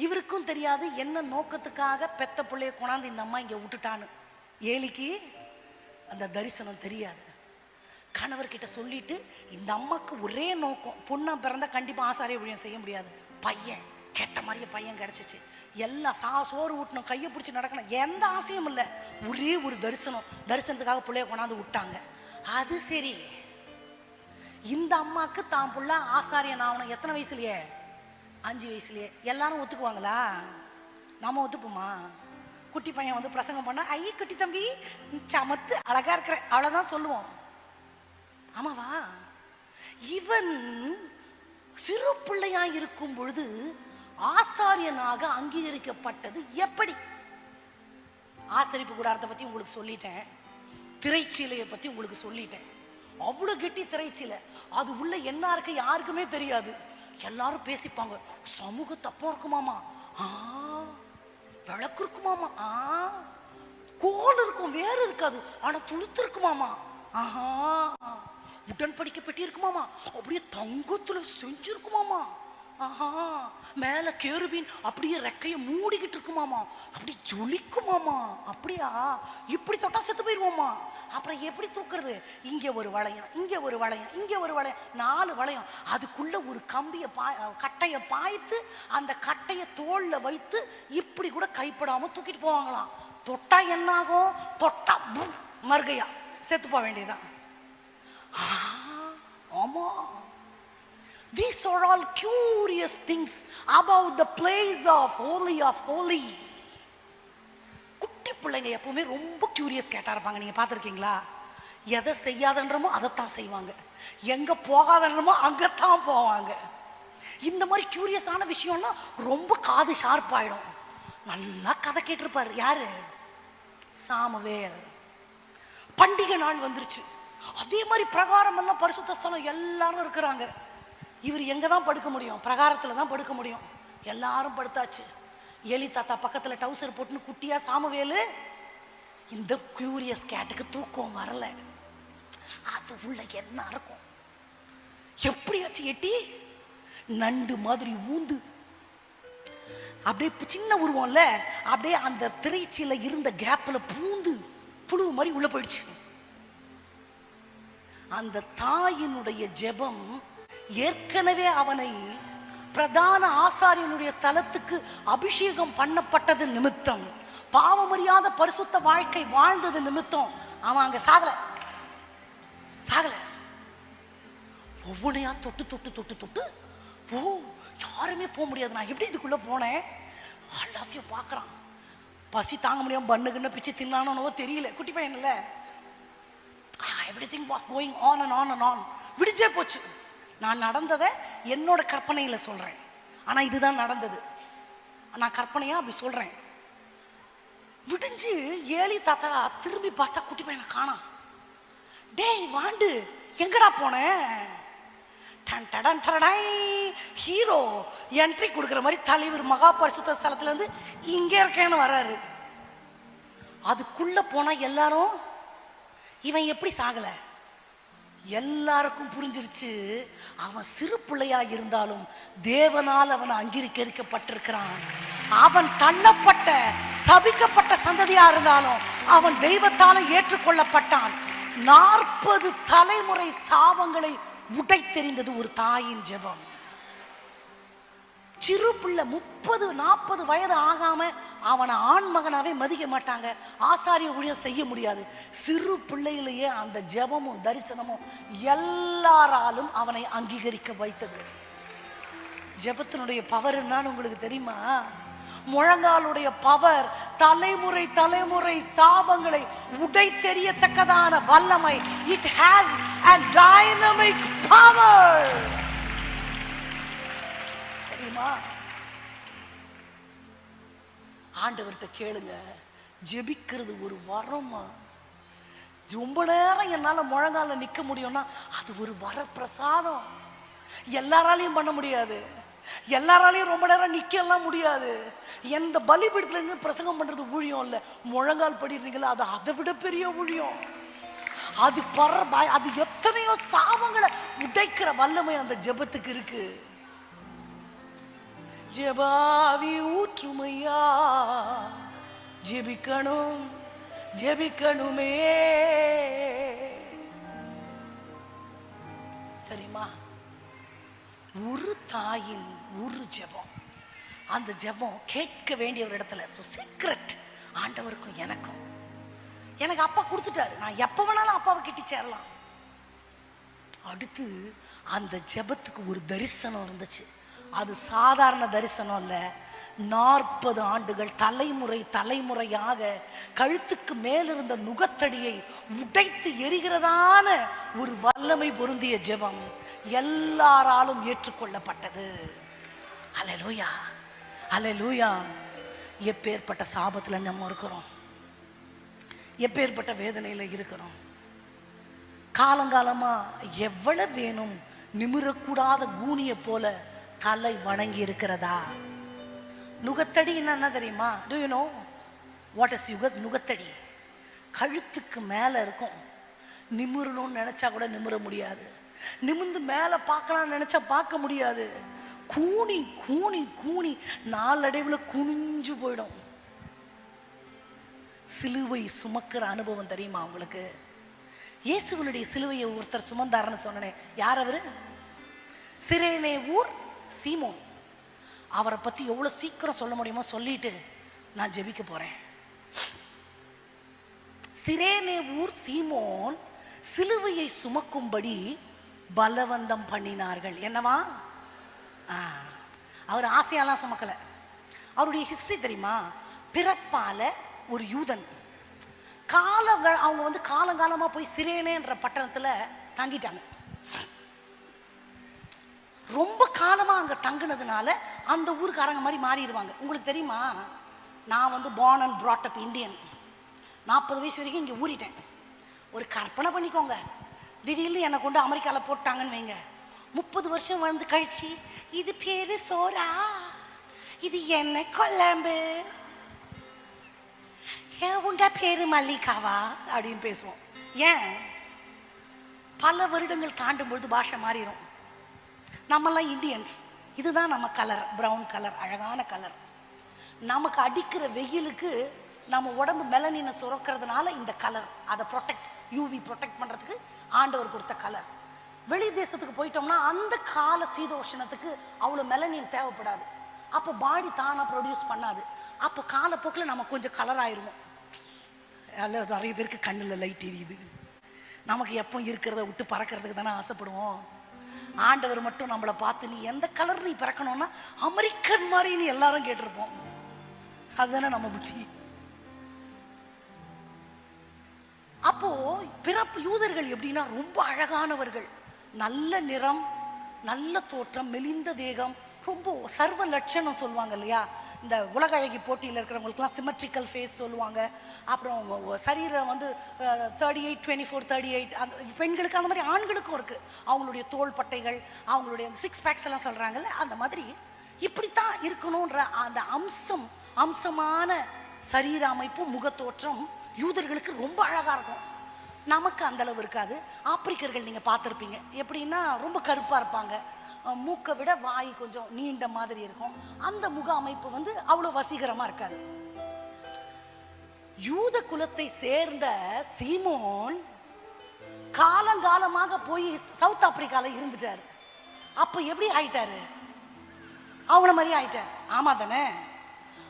இவருக்கும் தெரியாது என்ன நோக்கத்துக்காக பெத்த பிள்ளைய கொண்டாந்து இந்த அம்மா இங்க விட்டுட்டான்னு. ஏலிக்கு அந்த தரிசனம் தெரியாது. கணவர்கிட்ட சொல்லிட்டு இந்த அம்மாக்கு ஒரே நோக்கம், பொண்ணா பிறந்தா கண்டிப்பா ஆசாரிய ஊழியம் செய்ய முடியாது. பையன் கேட்ட மாதிரியே பையன் கிடைச்சிச்சு. எல்லாம் சோறு ஊட்டணும், கையை பிடிச்சி நடக்கணும், எந்த ஆசையும் இல்லை. ஒரே ஒரு தரிசனத்துக்காக பிள்ளைய கொண்டாந்து விட்டாங்க. அது சரி. இந்த அம்மாக்கு தான் புள்ள ஆசாரியன் ஆகணும். எத்தனை வயசுலயே? 5 வயசுலயே. எல்லாரும் ஒத்துக்குவாங்களா? நாம ஒத்துப்போமா? குட்டி பையன் வந்து பிரசங்கம் பண்ணா, ஐய குட்டி தம்பி சமத்து அழகா இருக்கிற, அவ்வளவுதான் சொல்லுவோம். ஆமாவா? இவன் சிறு பிள்ளையா இருக்கும் பொழுது ஆசாரியனாக அங்கீகரிக்கப்பட்டது எப்படி? ஆசரிப்பு கூடாரத்தை பத்தி உங்களுக்கு சொல்லிட்டேன், திரைச்சீலையை பத்தி உங்களுக்கு சொல்லிட்டேன். அவ்வளவு கெட்டி திரைச்சீலை, அது உள்ள என்ன இருக்கு யாருக்குமே தெரியாது. எல்லாரும் பேசிப்பாங்க, சமூக தப்பம் இருக்குமாமா, விளக்கு இருக்குமாமா, கோல் இருக்கும், வேறு இருக்காது, ஆனா துளுத்து இருக்குமாமா, உடன்படிக்கை பெட்டி இருக்குமாமா, அப்படியே தங்கத்துல செஞ்சிருக்குமாமா, மேல கேருபீன் அப்படியே ரெக்கைய மூடிக்கிட்டு இருக்குமாமா, அப்படி ஜொலிக்குமாமா. அப்படியா? இப்படி தொட்டா செத்து போயிருவோமா? அப்புறம் எப்படி தூக்குறது? இங்க ஒரு வளையம், இங்க ஒரு வளையம், இங்க ஒரு வளையம், 4 வளையம். அதுக்குள்ள ஒரு கம்பிய கட்டைய பாய்த்து அந்த கட்டைய தோல்ல வைத்து இப்படி கூட கைப்படாம தூக்கிட்டு போவாங்களாம். தொட்டா என்னாகும்? தொட்டா மறுகையா செத்து போக வேண்டியதுதான். ஆமா. These are all curious things about the place of holy. குட்டி பிள்ளைங்க எப்பவுமே ரொம்ப கியூரியஸ் கேட்டா இருப்பாங்க. நீங்க பார்த்துருக்கீங்களா? எதை செய்யாதன்றமோ அதைத்தான் செய்வாங்க, எங்க போகாதன்றமோ அங்கத்தான் போவாங்க. இந்த மாதிரி கியூரியஸான விஷயம்லாம் ரொம்ப காது ஷார்ப் ஆயிடும். நல்லா கதை கேட்டிருப்பாரு. யாரு? சாமுவேல். பண்டிகை நாள் வந்துருச்சு. அதே மாதிரி பிரகாரம் எல்லாம் பரிசுத்த ஸ்தலம் எல்லாரும் இருக்கிறாங்க. இவர் எங்க தான் படுக்க முடியும்? பிரகாரத்துல தான் படுக்க முடியும். எல்லாரும் படுத்தாச்சு. எலி தாத்தா பக்கத்துல டவுசர் போட்டுன்னு குட்டியா சாமுவேலு. இந்த கியூரியஸ் கேட்டுக்கு தூக்கம் வரல. அது உள்ள என்ன இருக்கும்? எப்படியாச்சு எட்டி நண்டு மாதிரி ஊந்து அப்படியே சின்ன உருவம்ல, அப்படியே அந்த திரைச்சியில இருந்த கேப்ல பூந்து புழு மாதிரி உள்ள போயிடுச்சு. அந்த தாயினுடைய ஜெபம் ஏற்கனவே அவனை பிரதான ஆசாரியனுடைய ஸ்தலத்துக்கு அபிஷேகம் பண்ணப்பட்டது நிமித்தம், பாவமறியாத பரிசுத்த வாழ்க்கை வாழ்ந்தது நிமித்தம் அவன் அங்க சாகல. ஒவ்வொன்றையா தொட்டு யாருமே போக முடியாது. நான் எப்படி இதுக்குள்ள போனேன்? எல்லாத்தையும் பார்க்கறான். பசி தாங்க முடியாம பண்ணுக்குன்னு பிச்சு தின்னானோ தெரியல. குட்டி பையன் இல்ல. everything was going on and on and on. விடிஞ்சே போச்சு. நான் நடந்ததை என்னோட கற்பனையில சொல்றேன், ஆனா இதுதான் நடந்தது. நான் கற்பனையா அப்படி சொல்றேன். விடிஞ்சு ஏலி தாத்தா திரும்பி பார்த்தா குட்டி பையனை காணோம். டேய் வாண்டு, எங்கடா போன? ஹீரோ என்ட்ரி கொடுக்குற மாதிரி தலைவர் மகா பரிசுத்த ஸ்தலத்துல இருந்து இங்க இருக்கேன்னு வர்றாரு. அதுக்குள்ள போனா எல்லாரும் இவன் எப்படி சாகல, எல்லாருக்கும் புரிஞ்சிருச்சு. அவன் சிறு பிள்ளையா இருந்தாலும் தேவனால் அவன் அங்கீகரிக்கப்பட்டிருக்கிறான். அவன் தள்ளப்பட்ட சபிக்கப்பட்ட சந்ததியா இருந்தாலும் அவன் தெய்வத்தால ஏற்றுக்கொள்ளப்பட்டான். 40 தலைமுறை சாபங்களை உடைத்தெறிந்தது ஒரு தாயின் ஜெபம். சிறு பிள்ளை 30-40 வயது ஆகாம அவனை ஆண் மகனாவே மதிக்க மாட்டாங்க, ஆசாரிய ஊழியம் செய்ய முடியாது. சிறு பிள்ளையிலேயே அந்த ஜெபமும் தரிசனமும் எல்லாராலும் அவனை அங்கீகரிக்க வைத்தது. ஜெபத்தினுடைய பவர் என்னன்னு உங்களுக்கு தெரியுமா? முழங்காலுடைய பவர் தலைமுறை தலைமுறை சாபங்களை உடைத்தெறியத்தக்கதான வல்லமை. It has a dynamic power. தெரியுமா? ஆண்டவர்கிட்ட கேளுங்க, ஜெபிக்கிறது ஒரு வரமா? ரொம்ப நேரம் என்னால முழங்கால நிக்க முடியும்னா அது ஒரு வரப்பிரசாதம். எல்லாராலையும் பண்ண முடியாது, எல்லாராலையும் ரொம்ப நேரம் நிக்கலாம் முடியாது. எந்த பலிபீடத்துல நின்று பிரசங்கம் பண்றது ஊழியம் இல்ல. முழங்கால் படிடுறீங்களா, அது அதை விட பெரிய ஊழியம். அது அது எத்தனையோ சாபங்களை உடைக்கிற வல்லமை அந்த ஜெபத்துக்கு இருக்கு. ஜெபாவி ஊற்றுமையா, ஜெபிக்கணும் ஜெபிக்கணுமே. தெரியுமா? ஒரு தாயின் ஒரு ஜெபம், அந்த ஜெபம் கேட்க வேண்டிய ஒரு இடத்துல சீக்ரெட். ஆண்டவருக்கும் எனக்கும், எனக்கு அப்பா கொடுத்துட்டாரு, நான் எப்ப வேணாலும் அப்பாவை கிட்டி சேரலாம். அடுத்து அந்த ஜெபத்துக்கு ஒரு தரிசனம் இருந்துச்சு. அது சாதாரண தரிசனம் இல்ல. 40 ஆண்டுகள் தலைமுறை தலைமுறையாக கழுத்துக்கு மேலிருந்த நுகத்தடியை உடைத்து எரிகிறதான ஒரு வல்லமை பொருந்திய ஜெபம் எல்லாராலும் ஏற்றுக்கொள்ளப்பட்டது. அல்லேலூயா, அல்லேலூயா. எப்பேற்பட்ட சாபத்துல நம்ம இருக்கிறோம், எப்பேற்பட்ட வேதனையில இருக்கிறோம். காலங்காலமா எவ்வளவு வேணும் நிமிரக்கூடாத கூனிய போல தலை வணங்கி இருக்கிறதா? நுகத்தடி என்ன தெரியுமா? Do you know what is நுகத்தடி? கழுத்துக்கு மேல இருக்கும். நிமிரணும்னு நினைச்சா கூட நிமிர முடியாது, நிமிர்ந்து மேல பார்க்கலாம் நினைச்சா பார்க்க முடியாது. கூனி கூனி கூனி நாளடைவுல குனிஞ்சு போயிடும். சிலுவை சுமக்கிற அனுபவம் தெரியுமா உங்களுக்கு? இயேசுவனுடைய சிலுவையை ஒருத்தர் சுமந்தாருன்னு சொன்னேன். யார் அவரு? சிரேனே ஊர் சீமோன். அவரை பத்தி எவ்வளவு சீக்கிரம் சொல்ல முடியுமோ சொல்லிட்டு நான் ஜெபிக்க போறேன். சிரேனே ஊர் சீமோன் சிலுவையை சுமக்கும்படி பலவந்தம் பண்ணினார்கள். என்னவா? அவர் ஆசையெல்லாம் சுமக்கல. அவருடைய ஹிஸ்டரி தெரியுமா? பிறப்பால ஒரு யூதன். அவங்க காலங்காலமா போய் சிரேனேன்ற பட்டணத்துல தங்கிட்டாங்க. ரொம்ப காலமா அங்க தங்கினதுனால அந்த ஊருக்காரங்க மாதிரி மாறிடுவாங்க. உங்களுக்கு தெரியுமா? நான் born and brought up Indian. 40 வயசு வரைக்கும் இங்க ஊறிட்டேன். ஒரு கற்பனை பண்ணிக்கோங்க, திடீர்னு என்னை கொண்டு அமெரிக்கால போட்டாங்கன்னு வைங்க. 30 வருஷம் வந்து கழிச்சு இது பேரு சோரா, இது என்ன கொழம்பு, உங்க பேரு மல்லிகாவா அப்படின்னு பேசுவோம். ஏன்? பல வருடங்கள் தாண்டும் பொழுது பாஷை மாறிடும். நம்மெல்லாம் இந்தியன்ஸ், இதுதான் நம்ம கலர், பிரவுன் கலர், அழகான கலர். நமக்கு அடிக்கிற வெயிலுக்கு நம்ம உடம்பு மெலனினை சுரக்கிறதுனால இந்த கலர், அதை ப்ரொடெக்ட், யூவி ப்ரொடெக்ட் பண்றதுக்கு ஆண்டவர் கொடுத்த கலர். வெளி தேசத்துக்கு போயிட்டோம்னா அந்த கால சீதோஷணத்துக்கு அவ்வளோ மெலனின் தேவைப்படாது. அப்போ பாடி தானா ப்ரொடியூஸ் பண்ணாது. அப்போ காலப்போக்கில் நம்ம கொஞ்சம் கலர் ஆயிடுவோம். நிறைய பேருக்கு கண்ணில் லைட் எரியுது. நமக்கு எப்போ இருக்கிறத விட்டு பறக்கிறதுக்கு தானே ஆசைப்படுவோம். ஆண்டவர் மட்டும் நம்மளை பார்த்து நீ எந்த கலர் நீ பிறக்கணும்னா அமெரிக்கன் மாதிரி நீ எல்லாரும் கேட்டிருப்போம். அதுதானே நம்ம புத்தி. அப்போ பிறப்பு யூதர்கள் எப்படின்னா ரொம்ப அழகானவர்கள், நல்ல நிறம், நல்ல தோற்றம், மெலிந்த தேகம், ரொம்ப சர்வ லட்சணம் சொல்லுவாங்க இல்லையா? இந்த உலக அழகி போட்டியில் இருக்கிறவங்களுக்குலாம் சிமெட்ரிக்கல் ஃபேஸ் சொல்லுவாங்க. அப்புறம் சரீரம் 38, 24, 38 அந்த பெண்களுக்கு, அந்த மாதிரி ஆண்களுக்கும் இருக்கு. அவங்களுடைய தோள் பட்டைகள், அவங்களுடைய 6 பேக்ஸ் எல்லாம் சொல்றாங்கல்ல, அந்த மாதிரி இப்படித்தான் இருக்கணும்ன்ற அந்த அம்சமான சரீர அமைப்பு, முகத்தோற்றம் யூதர்களுக்கு ரொம்ப அழகா இருக்கும். நமக்கு அந்த அளவு இருக்காது. ஆப்பிரிக்கர்கள் நீங்க பார்த்துருப்பீங்க, எப்படின்னா ரொம்ப கருப்பா இருப்பாங்க, மூக்கை விட வாய் கொஞ்சம் நீண்ட மாதிரி இருக்கும். அந்த முக அமைப்பு வந்து அவ்வளவு வசீகரமா இருக்காது. யூத குலத்தை சேர்ந்த சீமோன் காலங்காலமாக போய் சவுத் ஆப்பிரிக்கால இருந்துட்டாரு. அப்ப எப்படி ஆயிட்டாரு? அவங்கள மாதிரி ஆயிட்டாரு. ஆமா தானே?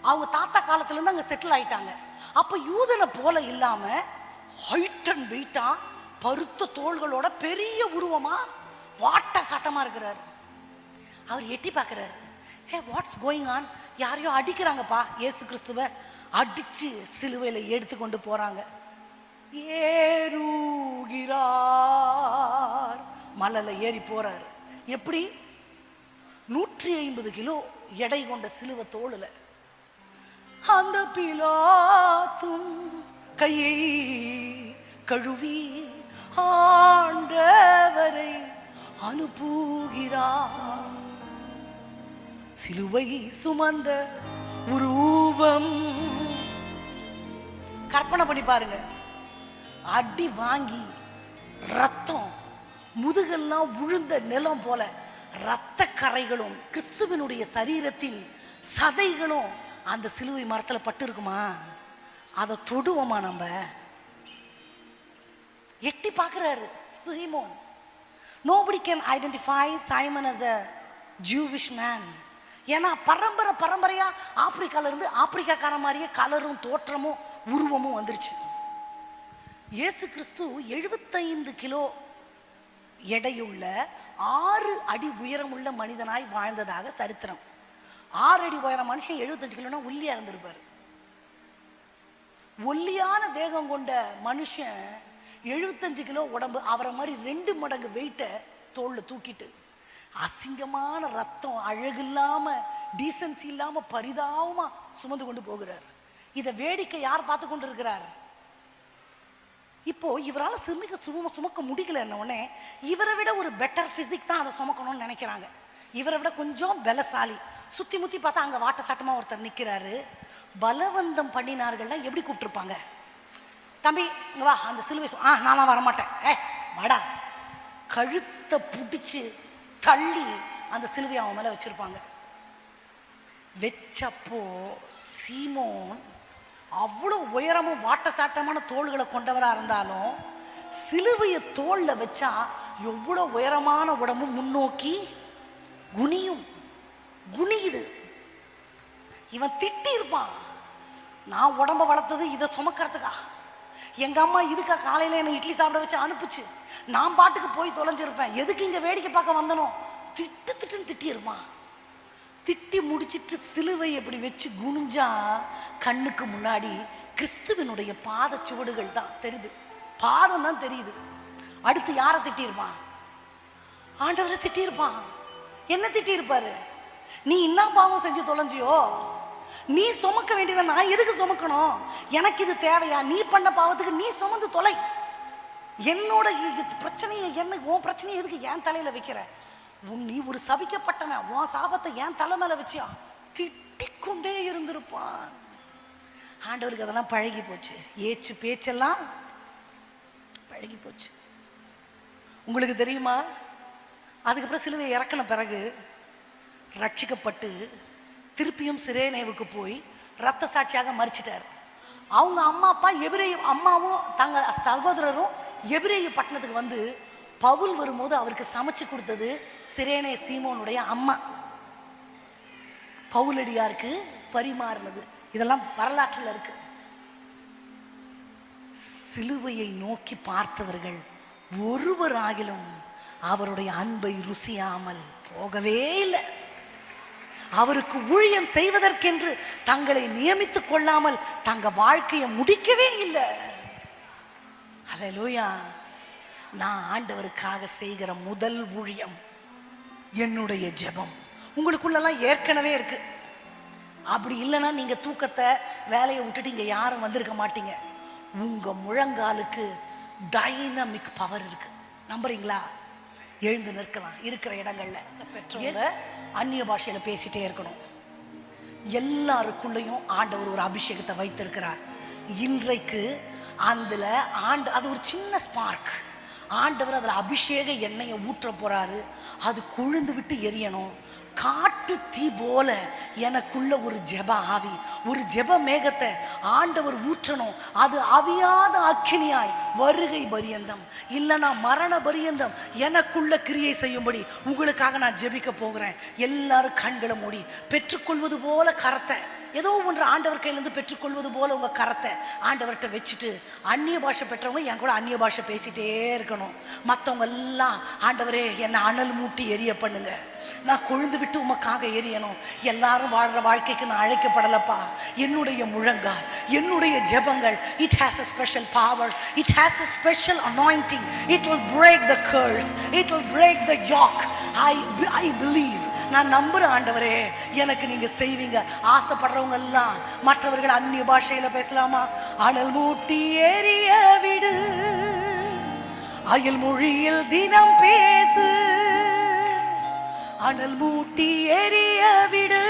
அவங்க தாத்தா காலத்துல இருந்து அங்க செட்டில் ஆயிட்டாங்க. அப்ப யூதனை போல இல்லாம ஹைட் அண்ட் வெயிட்டா, பருத்த தோள்களோட, பெரிய உருவமா, வாட்ட சாட்டமா இருக்கிறாரு. அவர் எட்டி பார்க்கிறாரு. ஹே, வாட்ஸ் கோயிங் ஆன்? யாரையோ அடிக்கிறாங்கப்பா. இயேசு கிறிஸ்துவை அடிச்சு சிலுவையில எடுத்து கொண்டு போறாங்க. ஏறுகிறார், மலையில ஏறி போறாரு. எப்படி? 150 கிலோ எடை கொண்ட சிலுவை தோளுல. அந்த பிலாத்தும் கையை கழுவி ஆண்டவரை அனுப்புகிறார். சிலுவை சுமந்த உருவம் கற்பனை பண்ணி பாருங்க. அடி வாங்கி ரத்தம், முதுகெல்லாம் உழுந்த நிலம் போல இரத்த கரைகளும் கிறிஸ்துவனுடைய சரீரத்தின் சதைகளும் அந்த சிலுவை மரத்துல பட்டு இருக்குமா? அதை தொடுவோமா நம்ம? எட்டி பார்க்கிறாரு சீமோன். Nobody can identify Simon as a Jewish man. ஏன்னா பரம்பரையா ஆப்பிரிக்கால இருந்து ஆப்பிரிக்காக்கார மாதிரியே கலரும் தோற்றமும் உருவமும் வந்துருச்சு. இயேசு கிறிஸ்து 75 கிலோ எடையுள்ள 6 அடி உயரமுள்ள மனிதனாய் வாழ்ந்ததாக சரித்திரம். 6 அடி உயரம் மனுஷன் 75 கிலோனா ஒல்லியா இருந்திருப்பாரு. ஒல்லியான தேகம் கொண்ட மனுஷன் 75 கிலோ உடம்பு, அவரை மாதிரி 2 மடங்கு வெயிட்ட தோல்ல தூக்கிட்டு, அசிங்கமான ரத்தம், அழகில்லாம, டீசன்சி இல்லாம, பரிதாபமா சுமந்து கொண்டு போகிறார். இதை வேடிக்கை யார் பார்த்து கொண்டு இருக்கிறார்? இப்போ இவரால் சுமக்க முடியல. உடனே இவரை விட ஒரு பெட்டர் பிசிக் தான் அதை சுமக்கணும்னு நினைக்கிறாங்க. இவரை விட கொஞ்சம் பலசாலி. சுத்தி முத்தி பார்த்தா அங்க வாட்ட சாட்டமா ஒருத்தர் நிக்கிறாரு. பலவந்தம் பண்ணினார்கள்னா எப்படி கூப்பிட்டுருப்பாங்க? தம்பி இங்க வா, அந்த சிலுவை. நான்லாம் வரமாட்டேன். வாடா. கழுத்தை பிடிச்சு தள்ளி அந்த சிலுவை அவன் மேல வச்சிருப்பாங்க. வச்சப்போ சீமோன் அவ்வளவு உயரமும் வாட்ட சாட்டமான தோள்களை கொண்டவரா இருந்தாலும் சிலுவையை தோல்ல வச்சா எவ்வளவு உயரமான உடம்பும் முன்னோக்கி குனியுது. இவன் திட்டி இருப்பான், நான் உடம்ப வளர்த்தது இதை சுமக்கிறதுக்கா? எங்க அம்மா இதுக்கா காலையில என்னை இட்லி சாப்பிட வச்சு அனுப்புச்சு? நான் பாட்டுக்கு போய் தொலைஞ்சிருப்பேன், எதுக்கு இங்க வேடிக்கை பார்க்க வந்தனோ? திட்டுன்னு திட்டி இருப்பான். திட்டி முடிச்சிட்டு சிலுவை எப்படி வச்சு குனிஞ்சா கண்ணுக்கு முன்னாடி கிறிஸ்துவனுடைய பாத சுவடுகள் தான் தெரியுது, பாதம் தான் தெரியுது. அடுத்து யாரை திட்டிருப்பான்? ஆண்டவரை திட்டிருப்பான். என்ன திட்டிருப்பாரு? நீ என்ன பாவம் செஞ்சு தொலைஞ்சியோ? நீ சுமக்க வேண்டியதை நான் எதுக்கு சுமக்கணும்? எனக்கு இது தேவையா? நீ பண்ண பாவத்துக்கு நீ சுமந்து தொலை. என்னோட பிரச்சனையை உன் பிரச்சனையை எதுக்கு என் தலையில வைக்கிற? நீ ஒரு சபிக்கப்பட்டன, உன் சாபத்தை என் தலை மேல வச்சியா? திட்டிக்கொண்டே இருந்திருப்பான். ஆண்டவருக்கு அதெல்லாம் பழகி போச்சு. ஏச்சு பேச்செல்லாம் பழகி போச்சு. உங்களுக்கு தெரியுமா, அதுக்கப்புறம் சிலுவை இறக்கின பிறகு ரட்சிக்கப்பட்டு திருப்பியும் சிரேனேவுக்கு போய் ரத்த சாட்சியாக மரிச்சிட்டார். அவங்க அம்மா அப்பா எபிரேய அம்மாவும் தங்க சகோதரரும் எபிரேய பட்டணத்துக்கு வந்து பவுல் வரும்போது அவருக்கு சமைச்சு கொடுத்தது சிரேனே சீமோனுடைய அம்மா. பவுலடியாருக்கு பரிமாறினது. இதெல்லாம் வரலாற்றில் இருக்கு. சிலுவையை நோக்கி பார்த்தவர்கள் ஒருவராகிலும் அவருடைய அன்பை ருசியாமல் போகவே இல்லை. அவருக்கு ஊழியம் செய்வதற்கென்று தங்களை நியமித்துக் கொள்ளாமல் தங்க வாழ்க்கையை முடிக்கவே இல்லை. அல்லேலூயா. நான் ஆண்டவருக்காக செய்கிற முதல் ஊழியம் என்னுடைய ஜெபம். உங்களுக்குள்ளெல்லாம் ஏற்கனவே இருக்கு. அப்படி இல்லைன்னா நீங்க தூக்கத்தை வேலையை விட்டுட்டு இங்க யாரும் வந்திருக்க மாட்டீங்க. உங்க முழங்காலுக்கு டைனமிக் பவர் இருக்கு. நம்புறீங்களா? எழுந்து நிற்கலாம் இருக்கிற இடங்கள்ல. பெற்றோங்க அந்நிய பாஷையில பேசிட்டே இருக்கணும். எல்லாருக்குள்ளேயும் ஆண்டவர் ஒரு அபிஷேகத்தை வைத்திருக்கிறார். இன்றைக்கு அதுல அது ஒரு சின்ன ஸ்பார்க். ஆண்டவர் அதில் அபிஷேக எண்ணெயை ஊற்ற போறாரு. அது கொழுந்து விட்டு எரியணும். காட்டு தீ போல எனக்குள்ள ஒரு ஜெப ஆவி, ஒரு ஜெப மேகத்தை ஆண்டவர் ஊற்றணும். அது அவியாத அக்கினியாய் வருகை பரியந்தம் இல்லைனா மரண பரியந்தம் எனக்குள்ள கிரியை செய்யும்படி உங்களுக்காக நான் ஜெபிக்க போகிறேன். எல்லாரும் கண்களை மூடி பெற்றுக்கொள்வது போல கரத்தை, ஏதோ ஒன்று ஆண்டவர் கையிலேருந்து பெற்றுக்கொள்வது போல உங்கள் கரத்தை ஆண்டவர்கிட்ட வச்சுட்டு, அந்நிய பாஷை பெற்றவங்க என் கூட அந்நிய பாஷை பேசிட்டே இருக்கணும். மற்றவங்க எல்லாம் ஆண்டவரே என்னை அனல் மூட்டி எரிய பண்ணுங்க, நான் கொழுந்து விட்டு உமக்காக எரியணும். எல்லாரும் வாழ்கிற வாழ்க்கைக்கு நான் அழைக்கப்படலப்பா. என்னுடைய முழங்கால், என்னுடைய ஜெபங்கள், it has a special power, it has a special anointing, it will break the curse, it will break the yoke. I believe, நான் நம்புறேன் ஆண்டவரே எனக்கு நீங்க செய்வீங்க. ஆசைப்படுறவங்க எல்லாம் மற்றவர்கள் அந்நிய பாஷையில பேசலாமா? அனல் மூட்டி எரிய விடு, அயல் மொழியில் தினம் பேசு, அனல் மூட்டி எரிய விடு,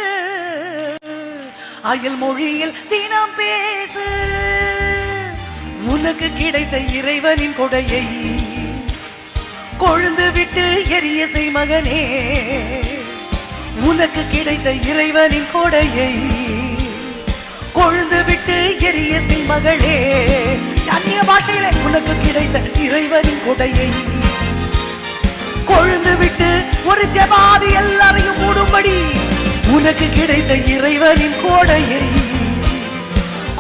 அயல் மொழியில் தினம் பேசு. உனக்கு கிடைத்த இறைவனின் கொடையை கொழுந்து விட்டு எரிய செய் மகனே. உனக்கு கிடைத்த இறைவனின் கொடையை கொழுந்து விட்டு எரிய செய் மகளே. அந்நிய பாஷையில உனக்கு கிடைத்த இறைவனின் கொடையை கொழுந்து விட்டு, ஒரு ஜெபாதி எல்லாரையும் மூடும்படி, உனக்கு கிடைத்த இறைவனின் கொடையை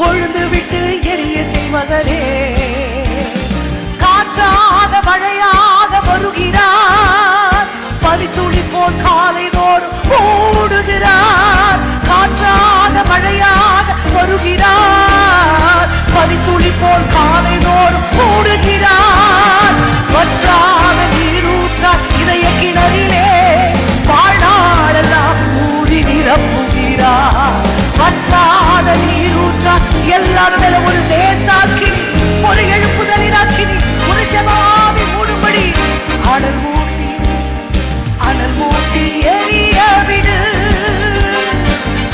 கொழுந்து விட்டு எரிய செய் மகளே. காற்றாக மழையாக வருகிறார், பனித்துளி போல் காலை தோறும் ஓடுகிறார். காற்றாக மழையாக வருகிறார், பனித்துளி போல் காலை தோறும் ஓடுகிறார். வற்றாத நீரூற்றார் இதய கிணறிலே வாழ்நாளெல்லாம் ஊறி நிரப்புகிறார். வற்றாத நீரூற்றார் எல்லாரும் மேல ஒரு தேசாக்கினி, ஒரு எழுப்புதலின் அக்கினி, ஒரு ஜெபாவி மூடும்படி அனல் மூட்டி, அனல் மூட்டி எரிய விடு,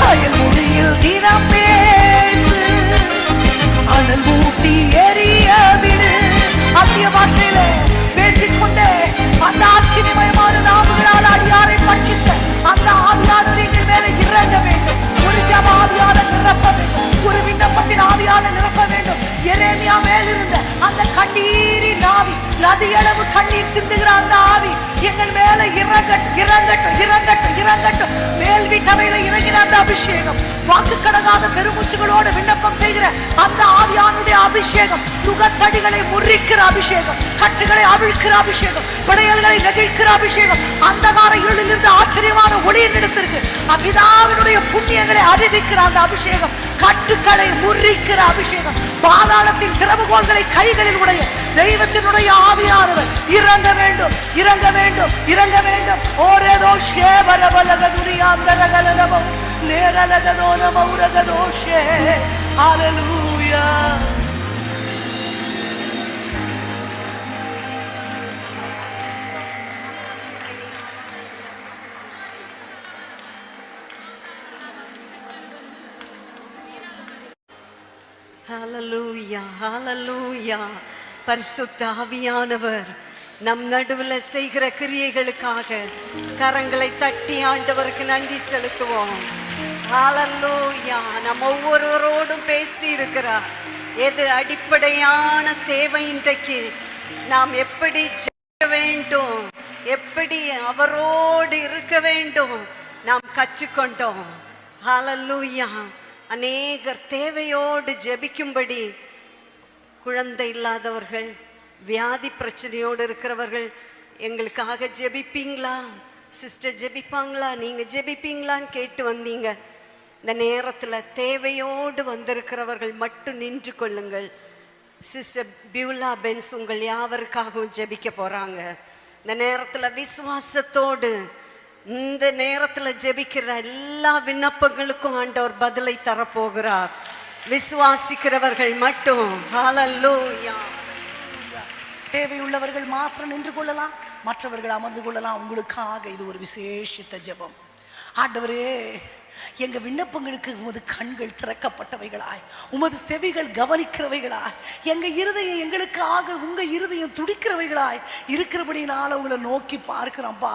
அயல் மொழியில் தினம் பேசு, அனல் மூட்டி எரிய விடு. அந்நிய பாஷையில பேசிக்கொண்டே அந்த அக்கினிமயமான நாவுகளால் அடியாரை பட்சித்த அந்த ஆவியானவர் எங்கள் மேல இறங்க வேண்டும். ஒரு ஜெபாவியாளர் நிரப்ப வேண்டும், ஒரு விண்ணப்பத்தின் ஆவியாளர் நிரப்ப வேண்டும். எரேமியா மேலிருந்த அந்த கண்ணீரின் ஆவி, நதியளவு கண்ணீர் சிந்துகிற அந்த ஆவி எங்கள் மேல இறங்கட்டும், இறங்கட்டும், இறங்கட்டும், இறங்கட்டும். மேல் வீட்டவையில இறங்கின அந்த அபிஷேகம், வாக்கு கடங்காத பெருமூச்சுகளோடு விண்ணப்பம் செய்கிற அந்த ஆவியானுடைய அபிஷேகம், நுகத்தடிகளை முறிக்கிற அபிஷேகம், கட்டுகளை அவிழ்க்கிற அபிஷேகம், படையல்களை நெகிழ்க்கிற அபிஷேகம், அந்தகார இருளிலிருந்து ஆச்சரியமான ஒளியின் இடத்திற்கு அபிதாவினுடைய புண்ணியங்களை அறிவிக்கிற அந்த அபிஷேகம், கட்டுக்களை முறிக்கிற அபிஷேகம், பாதாளத்தின் திறவுகோள்களை கைகளில் உடைய தெய்வத்தினுடைய ஆவியானவர் இறங்க வேண்டும், இறங்க வேண்டும், இறங்க வேண்டும். ஓரேதோ ஷேவரபலகதுரியாந்தரகலனமோ நேரலகதோ நமௌரகதோஷே. ஹல்லேலூயா. ஹல்லேலூயா, ஹல்லேலூயா. பரிசுத்த ஆவியானவர் நம் நடுவில் செய்கிற கிரியைகளுக்காக கரங்களை தட்டி ஆண்டவருக்கு நன்றி செலுத்துவோம். ஹல்லேலூயா. நம் ஒவ்வொருவரோடும் பேசி இருக்கிறார். எது அடிப்படையான தேவை, இன்றைக்கு நாம் எப்படி ஜெபிக்க வேண்டும், எப்படி அவரோடு இருக்க வேண்டும் நாம் கற்றுக்கொண்டோம். ஹல்லேலூயா. அநேகர் தேவையோடு ஜெபிக்கும்படி, குழந்தை இல்லாதவர்கள், வியாதி பிரச்சனையோடு இருக்கிறவர்கள், எங்களுக்காக ஜெபிப்பீங்களா சிஸ்டர், ஜெபிப்பாங்களா, நீங்க ஜெபிப்பீங்களான்னு கேட்டு வந்தீங்க. இந்த நேரத்தில் தேவையோடு வந்திருக்கிறவர்கள் மட்டும் நின்று கொள்ளுங்கள். சிஸ்டர் பியூலா பென்ஸ் உங்கள் யாவருக்காகவும் ஜெபிக்க போறாங்க. இந்த நேரத்தில் விசுவாசத்தோடு, இந்த நேரத்தில் ஜெபிக்கிற எல்லா விண்ணப்பங்களுக்கும் ஆண்டவர் பதிலை தரப்போகிறார். விசுவாசிக்கிறவர்கள் மட்டும். ஹல்லேலூயா. தேவையுள்ளவர்கள் மாத்திரம் நின்று கொள்ளலாம், மற்றவர்கள் அமர்ந்து கொள்ளலாம். உங்களுக்காக இது ஒரு விசேஷித்த ஜெபம். ஆண்டவரே, எங்க விண்ணப்பங்களுக்கு உமது கண்கள் திறக்கப்பட்டவைகளாய், உமது செவிகள் கவனிக்கிறவைகளாய், எங்க இருதயம் எங்களுக்காக உங்க இருதயம் துடிக்கிறவைகளாய் இருக்கிறபடினால உங்களை நோக்கி பார்க்கிறோம்ப்பா.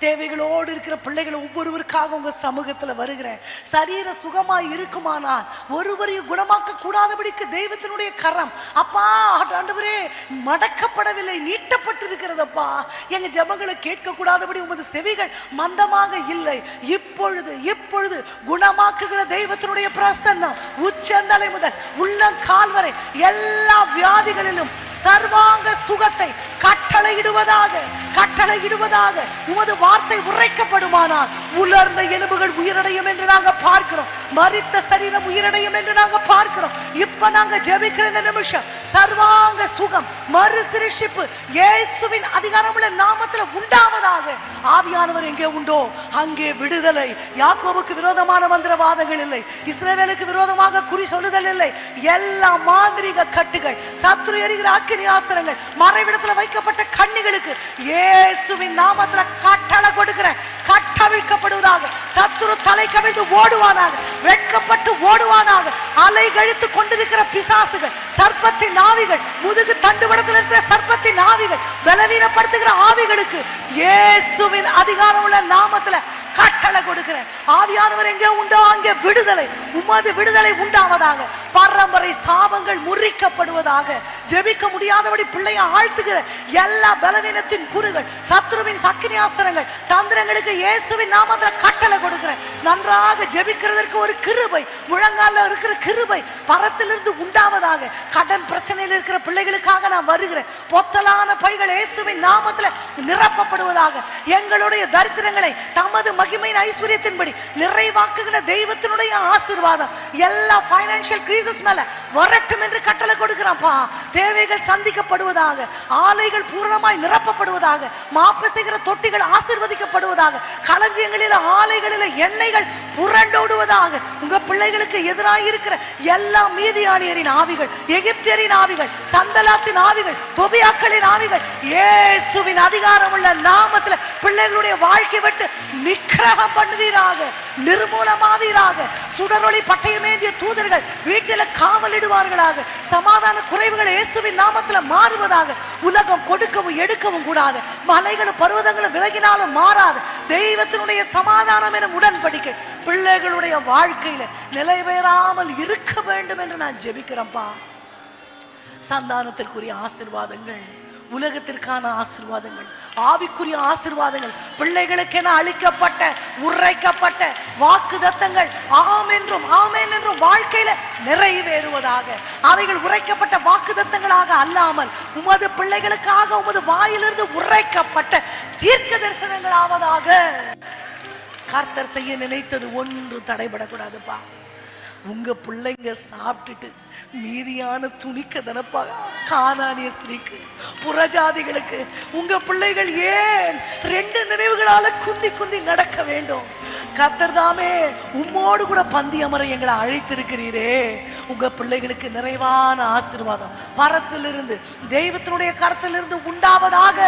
தேவைகளோடு இருக்கிற பிள்ளைகளை ஒவ்வொருவருக்காக உங்க சமூகத்துல வருகிறேன். சரீர சுகமாய் இருக்குமானால் ஒருவரையும் குணமாக்க கூடாதபடிக்கு தெய்வத்தினுடைய கரம் அப்பா ஆண்டவரே மடக்கப்படவில்லை, நீட்டப்பட்டிருக்கிறதப்பா. எங்க ஜெபங்களை கேட்க கூடாதபடி உமது செவிகள் மந்தமாக இல்லை. இப்பொழுது குணமாக்குகிற தெய்வத்தினுடைய பிரசன்னம் உச்சந்தலை முதல் உள்ளங்கால் வரை எல்லா வியாதிகளிலும் சர்வாங்க சுகத்தை கட்டளையிடுவதாக உமது வார்த்தை உரைக்கப்படுமானால் உலர்ந்த எலும்புகள் உயிரடையும் என்று நாங்க பார்க்கிறோம். மரித்த சரீரம் உயிரடையும் என்று நாங்க பார்க்கிறோம். இப்ப நாங்க ஜெபிக்கிற இந்த நிமிஷம் சர்வாங்க சுகம், மறுசிருஷ்டிப்பு இயேசுவின் அதிகாரமுள்ள நாமத்தில் உண்டாவதாக. ஆவியானவர் எங்கே உண்டோ அங்கே விடுதலை. யாக்கோபுக்கு விரோதமான மந்திரவாதங்கள் இல்லை, இஸ்ரவேலுக்கு விரோதமாக குறி சொல்லுதல் இல்லை. எல்லா மாந்திரீக கட்டுகள், சத்துரு எரிகிற அக்கினி ஆஸ்திரங்கள், மறைவிடத்துல வைக்கப்பட்ட கண்ணிகளுக்கு இயேசுவின் நாமத்துல கட்டளை கொடுக்கிறேன், கட்டவிழ்க்கப்படுவதாக. சத்துரு தலை கவிழ்ந்து ஓடுவானாக, வெட்கப்பட்டு ஓடுவானாக. அலை கழித்து கொண்டிருக்கிற பிசாசுகள், சர்ப்பத்தின் ஆவிகள், முதுகு தண்டுவடத்தில் இருக்கிற சர்ப்பத்தின் ஆவிகள், பலவீனப்படுத்துகிற ஆவிகளுக்கு இயேசுவின் அதிகாரம் உள்ள நாமத்துல கட்டளை கொடுக்கிறேன். ஆவியானவர் எங்கே உண்டோ அங்கே விடுதலை, உமது விடுதலை உண்டாவதாக. பரம்பரை சாபங்கள் முறிக்கப்படுவதாக. ஜெபிக்க முடியாதபடி பிள்ளையை ஆழ்த்துகிற எல்லா பலவீனத்தின் குறுகள், சத்ருவின் சக்கினியாஸ்திரங்கள், தந்திரங்களுக்கு இயேசுவின் நாமத்தில் கட்டளை கொடுக்கிறேன். நன்றாக ஜெபிக்கிறதற்கு ஒரு கிருபை, முழங்கால இருக்கிற கிருபை பரத்திலிருந்து உண்டாவதாக. கடன் பிரச்சனையில் இருக்கிற பிள்ளைகளுக்காக நான் வருகிறேன். பொத்தலான பைகள் இயேசுவின் நாமத்தில் நிரப்பப்படுவதாக. எங்களுடைய தரித்திரங்களை தமது மகிமையின் ஐஸ்வரியத்தின்படி நிறைவாக்குகிற தெய்வத்தினுடைய ஆசீர்வாதம் எல்லா ஃபைனான்சியல் கிரைசிஸ் மேல வரட்டும் என்று கட்டளை கொடுக்கிறான்ப்பா. தேவைகள் சந்திக்கப்படுவதாக, ஆலைகள் பூரணமாய் நிரப்பப்படுவதாக, மாப்பசைகிற தொட்டிகள் ஆசீர்வதிக்கப்படுவதாக, களஞ்சியங்களில் ஆலைகளில் எண்ணெய்கள் புரண்டோடுவதாக. உங்க பிள்ளைகளுக்கு எதிராக இருக்கிற எல்லா மீதியானியரின் ஆவிகள், எகிப்தியரின் ஆவிகள், சன்பலாத்தின் ஆவிகள், தொபியாக்களின் ஆவிகள் இயேசுவின் அதிகாரம் உள்ள நாமத்தில் பிள்ளைகளுடைய வாழ்க்கை விட்டு நிக்கிரகம் பண்ணுவீராக, நிர்மூலமாவீராக. சுடரொளி பட்டயமேந்திய தூதர்கள் வீட்டில் காவலிடுவார்களாக. சமாதான குறைவுகள் இயேசுவின் நாமத்தில் மாறுவதாக. உலகம் கொடுக்கவும் எடுக்கவும் கூடாது. மலைகளும் பர்வதங்களும் விலகினாலும் மாறாது தெய்வத்தினுடைய சமாதானம் எனும் உடன்படிக்கை பிள்ளைகளுடைய வாழ்க்கையில நிலை பெறாமல் இருக்க வேண்டும் என்று நான் ஜெபிக்கிறேன்ப்பா. சந்தானத்திற்குரிய ஆசீர்வாதங்கள், உலகத்திற்கான ஆசீர்வாதங்கள், ஆவிக்குரிய ஆசீர்வாதங்கள், பிள்ளைகளுக்கென அளிக்கப்பட்ட உரைக்கப்பட்ட வாக்குத்தத்தங்கள் ஆமென் என்றும் வாழ்க்கையில நிறைவேறுவதாக. அவைகள் உரைக்கப்பட்ட வாக்குத்தத்தங்களாக அல்லாமல் உமது பிள்ளைகளுக்காக உமது வாயிலிருந்து உரைக்கப்பட்ட தீர்க்க தரிசனங்களாவதாக. கர்த்தர் செய்ய நினைத்தது ஒன்று தடைபடக்கூடாதுப்பா. உங்க பிள்ளைங்க சாப்பிட்டுட்டு மீதியான துணிக்க தனப்பா கானானிய ஸ்திரீக்கு, புறஜாதிகளுக்கு உங்க பிள்ளைகள் ஏன் 2 நினைவுகளால குந்தி குந்தி நடக்க வேண்டும்? கர்த்தர் தாமே உம்மோடு கூட பந்தி அமர எங்களை அழைத்திருக்கிறீரே. உங்க பிள்ளைகளுக்கு நிறைவான ஆசீர்வாதம் பரத்திலிருந்து, தெய்வத்தினுடைய கரத்திலிருந்து உண்டாவதாக.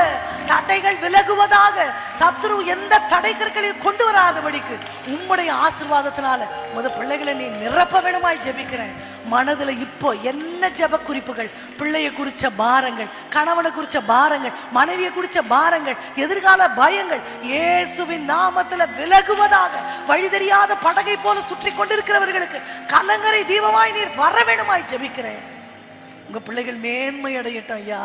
தடைகள் விலகுவதாக. சத்துரு எந்த தடை கற்களையும் கொண்டு வராதபடிக்கு உம்முடைய ஆசீர்வாதத்தினால உமது பிள்ளைகளை நீ நிரப்ப வேணுமாய் ஜெபிக்கிறேன். மனதுல இப்போ என்ன ஜெப குறிப்புகள், பிள்ளையை குறிச்ச பாரங்கள், கணவனை குறிச்ச பாரங்கள், மனைவியை குறிச்ச பாரங்கள், எதிர்கால பயங்கள் இயேசுவின் நாமத்துல விலகுவதாக. வழி தெரியாத படகை போல சுற்றி கொண்டிருக்கிறவர்களுக்கு கலங்கரை தீபமாய் நீர் வர வேணுமாய் ஜெபிக்கிறேன். உங்க பிள்ளைகள் மேன்மை அடையட்டும் ஐயா.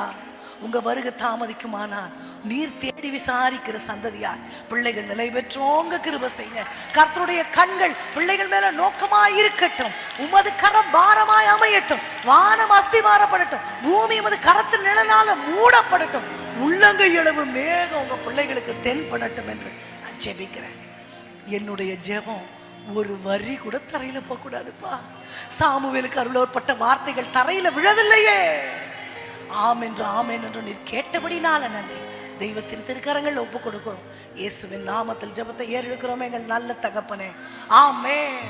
உங்க வருகை தாமதிக்குமானால் நீர் தேடி விசாரிக்கிற சந்ததியாய் பிள்ளைகள் நிலை பெற்றோங்க கிருபை செய்யுங்க. கர்த்தருடைய கண்கள் பிள்ளைகள் மேல நோக்கமாய் இருக்கட்டும். உமது கரம் பாரமாய் அமையட்டும். வானம் அஸ்திமாரப்படட்டும். பூமி உமது கரத்தின் நிழலால மூடப்படட்டும். உள்ளங்கை அளவு மேகம் உங்க பிள்ளைகளுக்கு தென்படட்டும் என்று நான் ஜெபிக்கிறேன். என்னுடைய ஜெபம் ஒரு வரி கூட தரையில போக கூடாதுப்பா. சாமுவேலுக்கு அருளப்பட்ட வார்த்தைகள் தரையில விழவில்லையே. ஆமென் என்று நீர் கேட்டபடினால நன்றி. தெய்வத்தின் திருக்கரங்கள் ஒப்பு கொடுக்கிறோம். இயேசுவின் நாமத்தில் ஜெபத்தை ஏறெடுக்கிறோம் எங்கள் நல்ல தகப்பனே. ஆமென்.